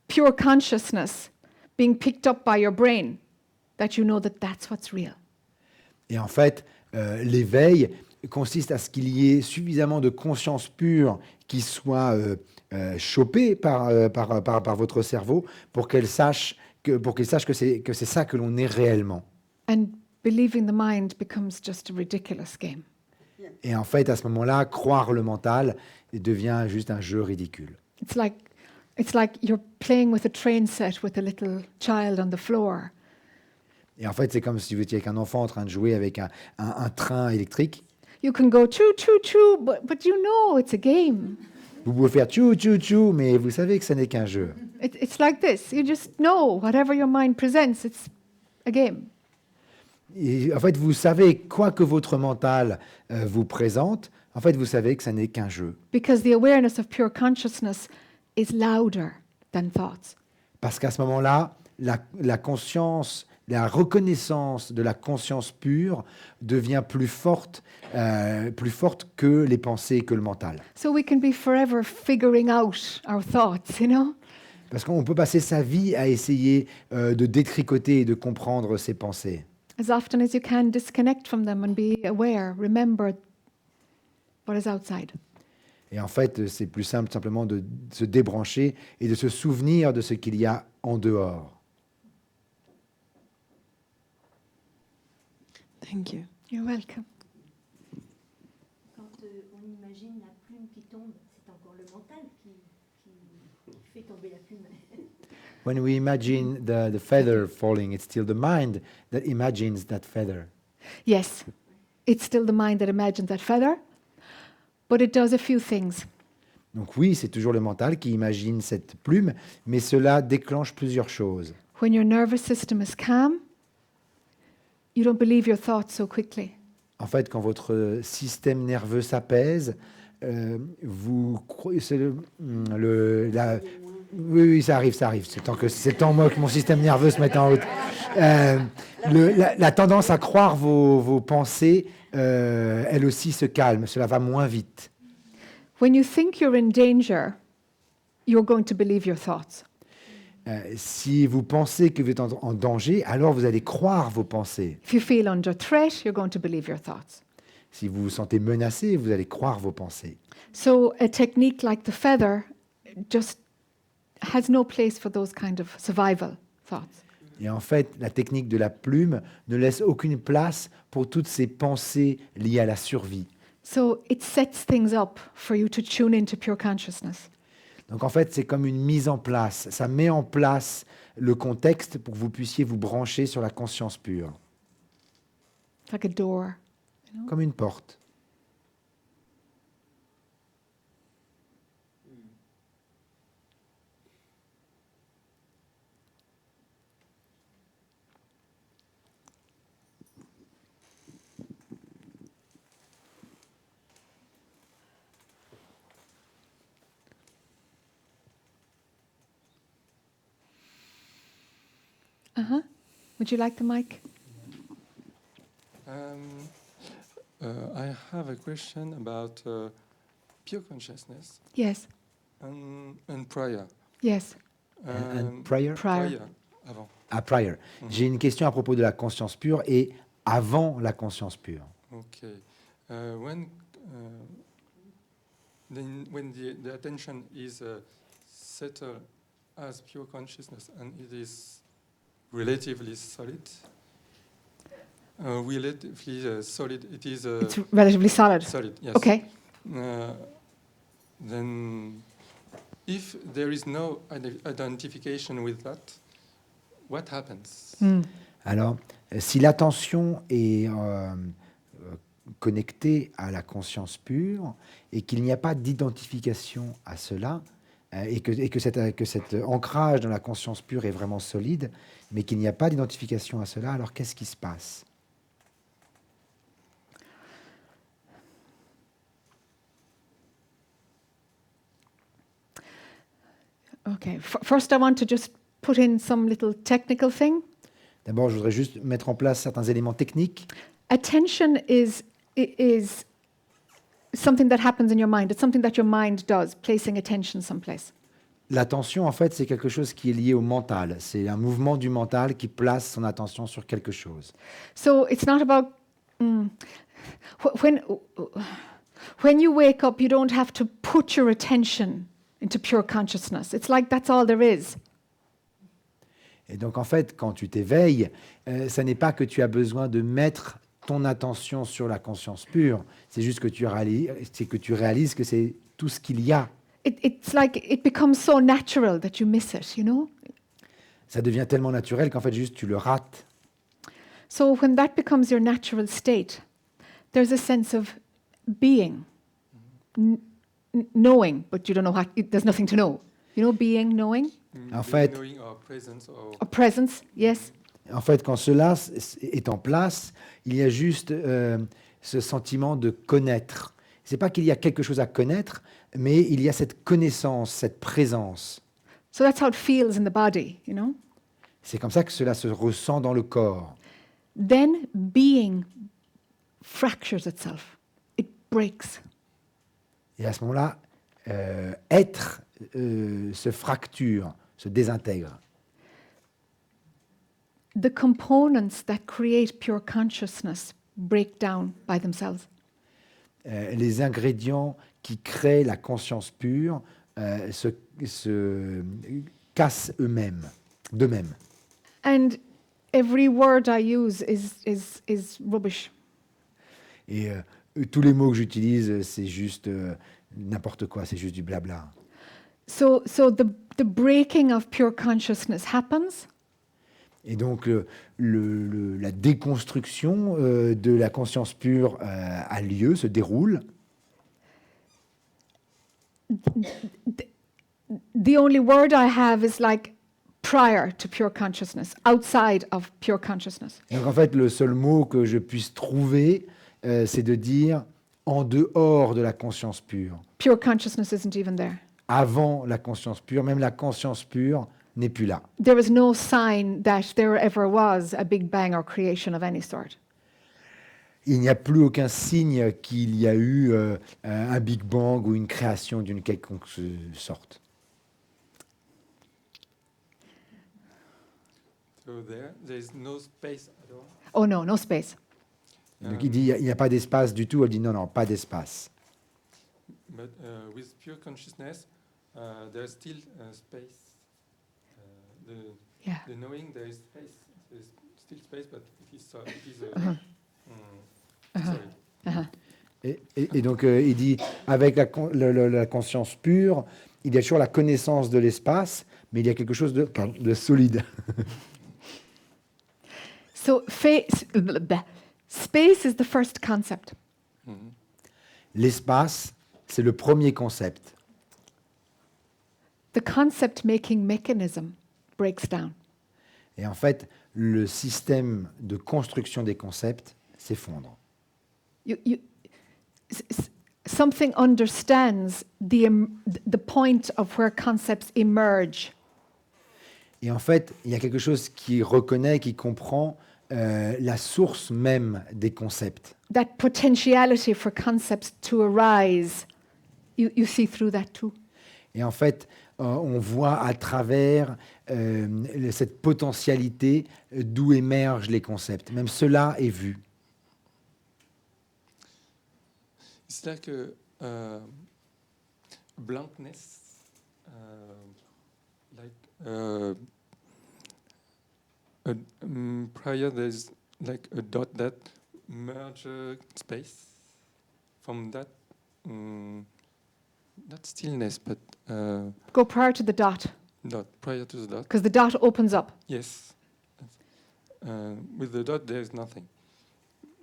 pure consciousness being picked up by your brain that you know that that's what's real. Et en fait, l'éveil consiste à ce qu'il y ait suffisamment de conscience pure qui soit chopée par votre cerveau pour qu'il sache que c'est ça que l'on est réellement. And believing the mind becomes just a ridiculous game. Et en fait, à ce moment-là, croire le mental, et devient juste un jeu ridicule. It's like you're playing with a train set with a little child on the floor. Et en fait, c'est comme si vous étiez avec un enfant en train de jouer avec un train électrique. You can go choo choo choo, but you know it's a game. Vous pouvez faire tchou tchou tchou, mais vous savez que ce n'est qu'un jeu. It's like this. You just know whatever your mind presents, it's a game. Et en fait, vous savez quoi que votre mental vous présente. En fait, vous savez que ce n'est qu'un jeu. Because the awareness of pure consciousness is louder than thoughts. Parce qu'à ce moment-là, la conscience, la reconnaissance de la conscience pure devient plus forte que les pensées, que le mental. So we can be forever figuring out our thoughts, you know? Parce qu'on peut passer sa vie à essayer de détricoter et de comprendre ses pensées. As often as you can, disconnect from them and be aware, remember what is outside. Et en fait, c'est plus simple simplement de se débrancher et de se souvenir de ce qu'il y a en dehors. Thank you. You're welcome. Quand on imagine la plume qui tombe, c'est encore le mental qui fait tomber la plume. When we imagine the feather falling, it's still the mind that imagines that feather. Yes, it's still the mind that imagines that feather, but it does a few things. Donc oui, c'est toujours le mental qui imagine cette plume, mais cela déclenche plusieurs choses. When your nervous system is calm, you don't believe your thoughts so quickly. En fait, quand votre système nerveux s'apaise, vous croyez, oui, ça arrive. C'est tant moi que mon système nerveux se mette en route. La tendance à croire vos pensées, elle aussi se calme. Cela va moins vite. When you think you're in danger, you're going to believe your thoughts. Si vous pensez que vous êtes en danger, alors vous allez croire vos pensées. If you feel under threat, you're going to believe your thoughts. Si vous vous sentez menacé, vous allez croire vos pensées. So a technique like the feather just has no place for those kind of survival thoughts. Et en fait, la technique de la plume ne laisse aucune place pour toutes ces pensées liées à la survie. So it sets things up for you to tune into pure consciousness. Donc en fait, c'est comme une mise en place. Ça met en place le contexte pour que vous puissiez vous brancher sur la conscience pure, It's like a door. comme une porte. Uh-huh. Would you like the mic? I have a question about pure consciousness Yes. and prayer. Yes. And prior? Prior. Avant. Ah, prior. J'ai une question à propos de la conscience pure et avant la conscience pure. Okay. When the attention is settled as pure consciousness and it is relatively solid. Relatively solid. It is It's relatively solid. solid. Yes. Okay. Then, if there is no identification with that, what happens? Alors, si l'attention est connectée à la conscience pure et qu'il n'y a pas d'identification à cela, et que cet ancrage dans la conscience pure est vraiment solide, mais qu'il n'y a pas d'identification à cela, alors qu'est-ce qui se passe? Okay. First, I want to just put in some little technical thing. D'abord, je voudrais juste mettre en place certains éléments techniques. Attention is something that happens in your mind. It's something that your mind does, placing attention someplace. L'attention, en fait, c'est quelque chose qui est lié au mental. C'est un mouvement du mental qui place son attention sur quelque chose. So it's not about when you wake up, you don't have to put your attention into pure consciousness. It's like that's all there is. Et donc, en fait, quand tu t'éveilles, ça n'est pas que tu as besoin de mettre ton attention sur la conscience pure, c'est juste que tu réalises que c'est tout ce qu'il y a. It's like it becomes so natural that you miss it, you know? Ça devient tellement naturel qu'en fait, juste, tu le rates. So when that becomes your natural state, there's a sense of being, knowing, but you don't know how, there's nothing to know. You know, being, knowing, En fait, knowing our presence or a presence, yes. En fait, quand cela est en place, il y a juste ce sentiment de connaître. C'est pas qu'il y a quelque chose à connaître, mais il y a cette connaissance, cette présence. So that's how it feels in the body, you know? C'est comme ça que cela se ressent dans le corps. Then being fractures itself. It breaks. Et à ce moment-là, être se fracture, se désintègre. The components that create pure consciousness break down by themselves. Les ingrédients qui créent la conscience pure se cassent d'eux-mêmes. And every word I use is rubbish. Et tous les mots que j'utilise, c'est juste n'importe quoi, c'est juste du blabla. So the breaking of pure consciousness happens, Et donc la déconstruction de la conscience pure a lieu, se déroule. the only word I have is like prior to pure consciousness, outside of pure consciousness. Donc en fait, le seul mot que je puisse trouver, c'est de dire en dehors de la conscience pure. Pure consciousness isn't even there. Avant la conscience pure, même la conscience pure n'est plus là. There is no sign that there ever was a Big Bang or creation of any sort. Il n'y a plus aucun signe qu'il y a eu un Big Bang ou une création d'une quelconque sorte. so there is no space at all. Oh no, no space. Donc il dit il n'y a pas d'espace du tout. Elle dit non, non, pas d'espace. But with pure consciousness, there's still space. Yeah. The knowing there is space. There's still space, but it is sorry. Et donc il dit avec la conscience pure, il y a toujours la connaissance de l'espace, mais il y a quelque chose de solide. So space is the first concept. L'espace, c'est le premier concept. The concept-making mechanism breaks down. Et en fait, le système de construction des concepts s'effondre. Something understands the point of where concepts emerge. Et en fait, il y a quelque chose qui reconnaît, qui comprend la source même des concepts. That potentiality for concepts to arise, you see through that too. Et en fait, on voit à travers cette potentialité d'où émergent les concepts. Même cela est vu. It's like a blankness, prior there's like a dot that merge space from that, not stillness, but Go prior to the dot, dot, prior to the dot. because the dot opens up. Yes. With the dot, there's nothing.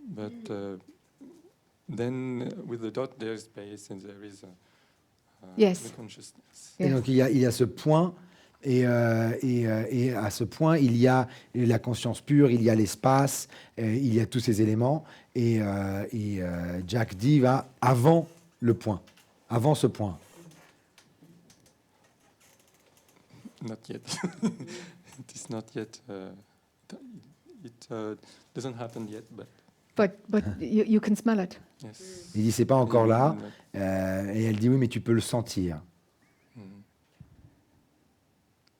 But then with the dot, there's space and there is Yes. the consciousness. Et donc il y a ce point, et à ce point, il y a la conscience pure, il y a l'espace, il y a tous ces éléments. Et Jack dit va avant le point, avant ce point. Not yet. It is not yet. It doesn't happen yet, but But you can smell it. yes. Il dit c'est pas encore là, Mm, et elle dit oui mais tu peux le sentir. mm.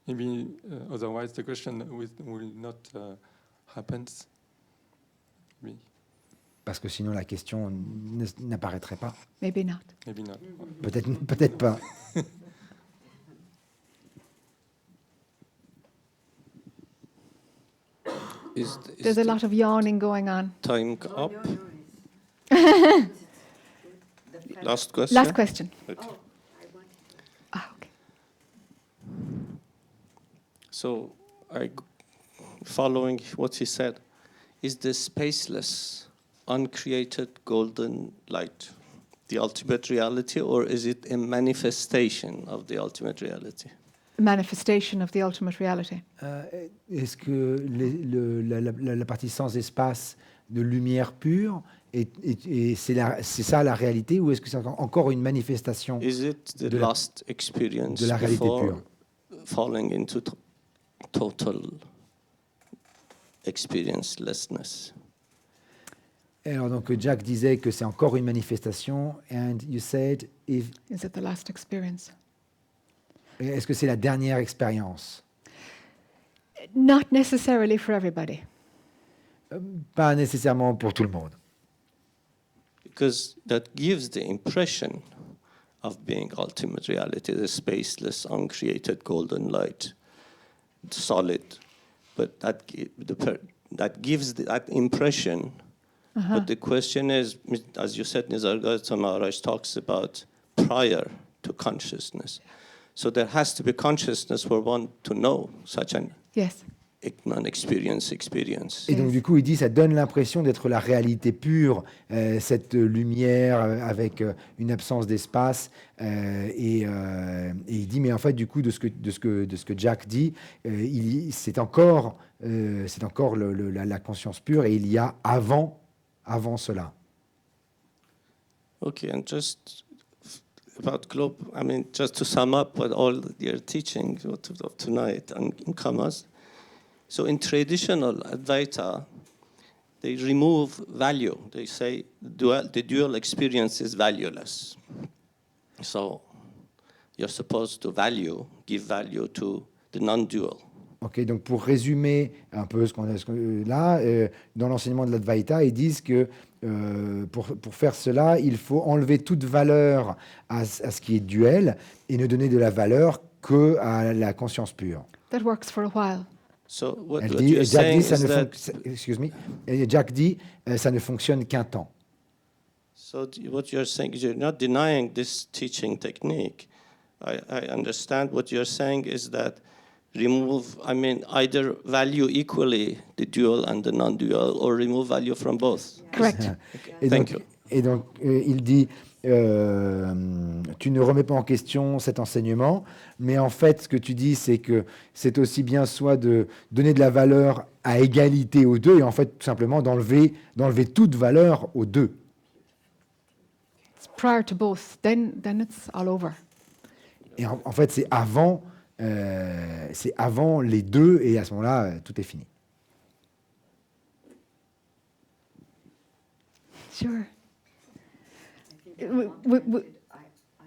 Maybe otherwise the question will not happen. Maybe, Parce que sinon la question n'apparaîtrait pas. Maybe not. maybe not. Peut-être pas. Is There's a lot of yawning going on. time up? Last question. Last question. Okay. So, following what he said, is the spaceless, uncreated golden light the ultimate reality, or is it a manifestation of the ultimate reality? Manifestation of the ultimate reality. Est-ce que la partie sans espace de lumière pure, et c'est ça la réalité, ou est-ce que c'est encore une manifestation Is it the de la- last experience de la réalité before pure? falling into total experiencelessness? Alors donc Jack disait que c'est encore une manifestation, and you said, Is it the last experience? est-ce que c'est la dernière expérience? Not necessarily for everybody. Pas nécessairement pour tout le monde. Because that gives the impression of being ultimate reality, the spaceless, uncreated golden light, solid. But that gives that impression. But the question is, as you said, Nisargadatta Maharaj talks about prior to consciousness. So there has to be consciousness for one to know such an Yes. non-experience. Et donc, du coup, il dit, ça donne l'impression d'être la réalité pure, cette lumière avec une absence d'espace. Et il dit, mais en fait, du coup, de ce que Jack dit, c'est encore la conscience pure, et il y a avant cela. Okay, and just about globe, I mean, just to sum up what all your teaching of tonight in Kamas. So in traditional Advaita, they remove value. They say the dual experience is valueless. So you're supposed to give value to the non-dual. Ok, donc pour résumer un peu ce qu'on a là, dans l'enseignement de l'Advaita, ils disent que pour faire cela, il faut enlever toute valeur à ce qui est duel et ne donner de la valeur que à la conscience pure. That works for a while. So what Elle what dit, you're Jack saying dit, ça is ne that, excuse me, et Jack dit, ça ne fonctionne qu'un temps. so what you're saying is you're not denying this teaching technique. I understand what you're saying is that remove, I mean, either value equally the dual and the non-dual, or remove value from both. Correct. Et Thank donc, you. et donc il dit, tu ne remets pas en question cet enseignement, mais en fait, ce que tu dis, c'est que c'est aussi bien soit de donner de la valeur à égalité aux deux, et en fait, tout simplement d'enlever toute valeur aux deux. It's prior to both. Then it's all over. Et en fait, c'est avant les deux, et à ce moment-là, tout est fini. Sure. I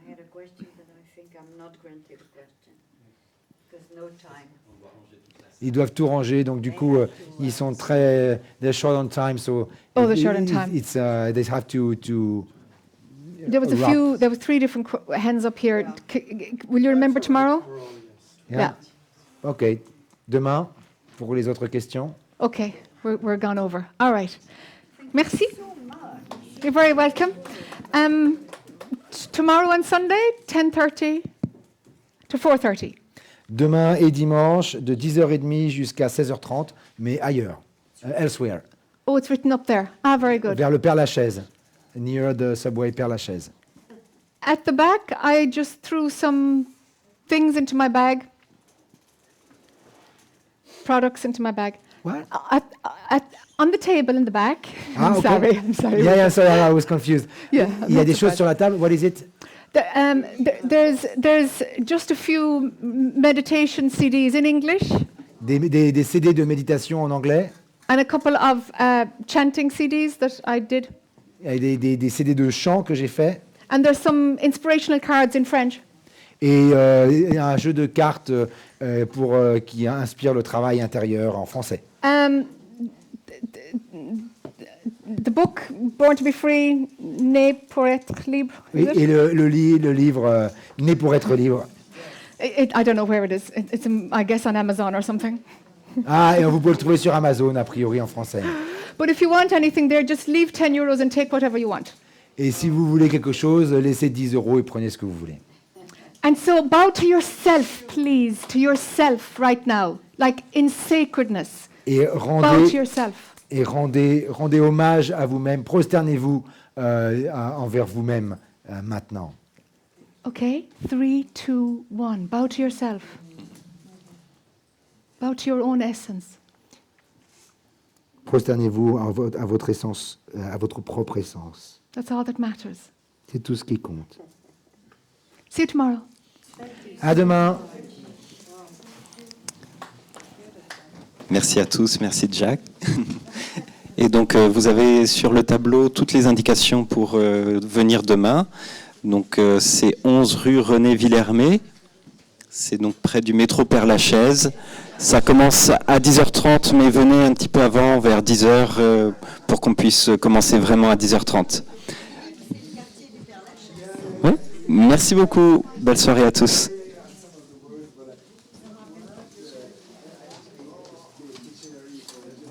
had a question, but I think I'm not granted a question because no time. Ils doivent tout ranger, donc du coup, ils sont they're short on time, so Oh, they're short on time. It's they have to. There was there were 3 different hands up here. Will you remember tomorrow? Yeah. Ok. Demain, pour les autres questions. Okay, we're gone over. All right. Merci. You're very welcome. Tomorrow and Sunday, 10:30 to 4:30. Demain et dimanche, de 10h30 jusqu'à 16h30, mais ailleurs, elsewhere, Oh, it's written up there. Ah, very good. vers le Père-Lachaise, near the subway Père-Lachaise. At the back, I just threw some things into my bag. Products into my bag. What? On the table in the back. Ah, I'm okay. sorry. I'm sorry. Yeah, sorry, I was confused. Yeah, Il y a not des so choses bad. sur la table. What is it? There's just a few meditation CDs in English Des CD de méditation en anglais, and a couple of chanting CDs that I did. et des CD de chant que j'ai fait, And there's some inspirational cards in French. et un jeu de cartes qui inspire le travail intérieur en français. The book Born to be Free, Né pour être libre. is Oui, it? et le livre Né pour être libre. I don't know where it is. It's I guess on Amazon or something. Ah, et vous pouvez le trouver sur Amazon, a priori en français. But if you want anything there, just leave 10 euros and take whatever you want. Et si vous voulez quelque chose, laissez 10 € et prenez ce que vous voulez. And so bow to yourself, please, to yourself right now, like in sacredness. Et Bow to yourself. rendez hommage à vous-même, prosternez-vous envers vous-même maintenant. Okay? 3, 2, 1. Bow to yourself. Bow to your own essence. Prosternez-vous à votre essence, à votre propre essence. That's all that matters. C'est tout ce qui compte. See you tomorrow. À demain. Merci à tous, merci Jack. Et donc vous avez sur le tableau toutes les indications pour venir demain. Donc c'est 11 rue René Villermé. C'est donc près du métro Père-Lachaise. Ça commence à 10h30, mais venez un petit peu avant, vers 10h, pour qu'on puisse commencer vraiment à 10h30. Oui. Merci beaucoup. Belle soirée à tous.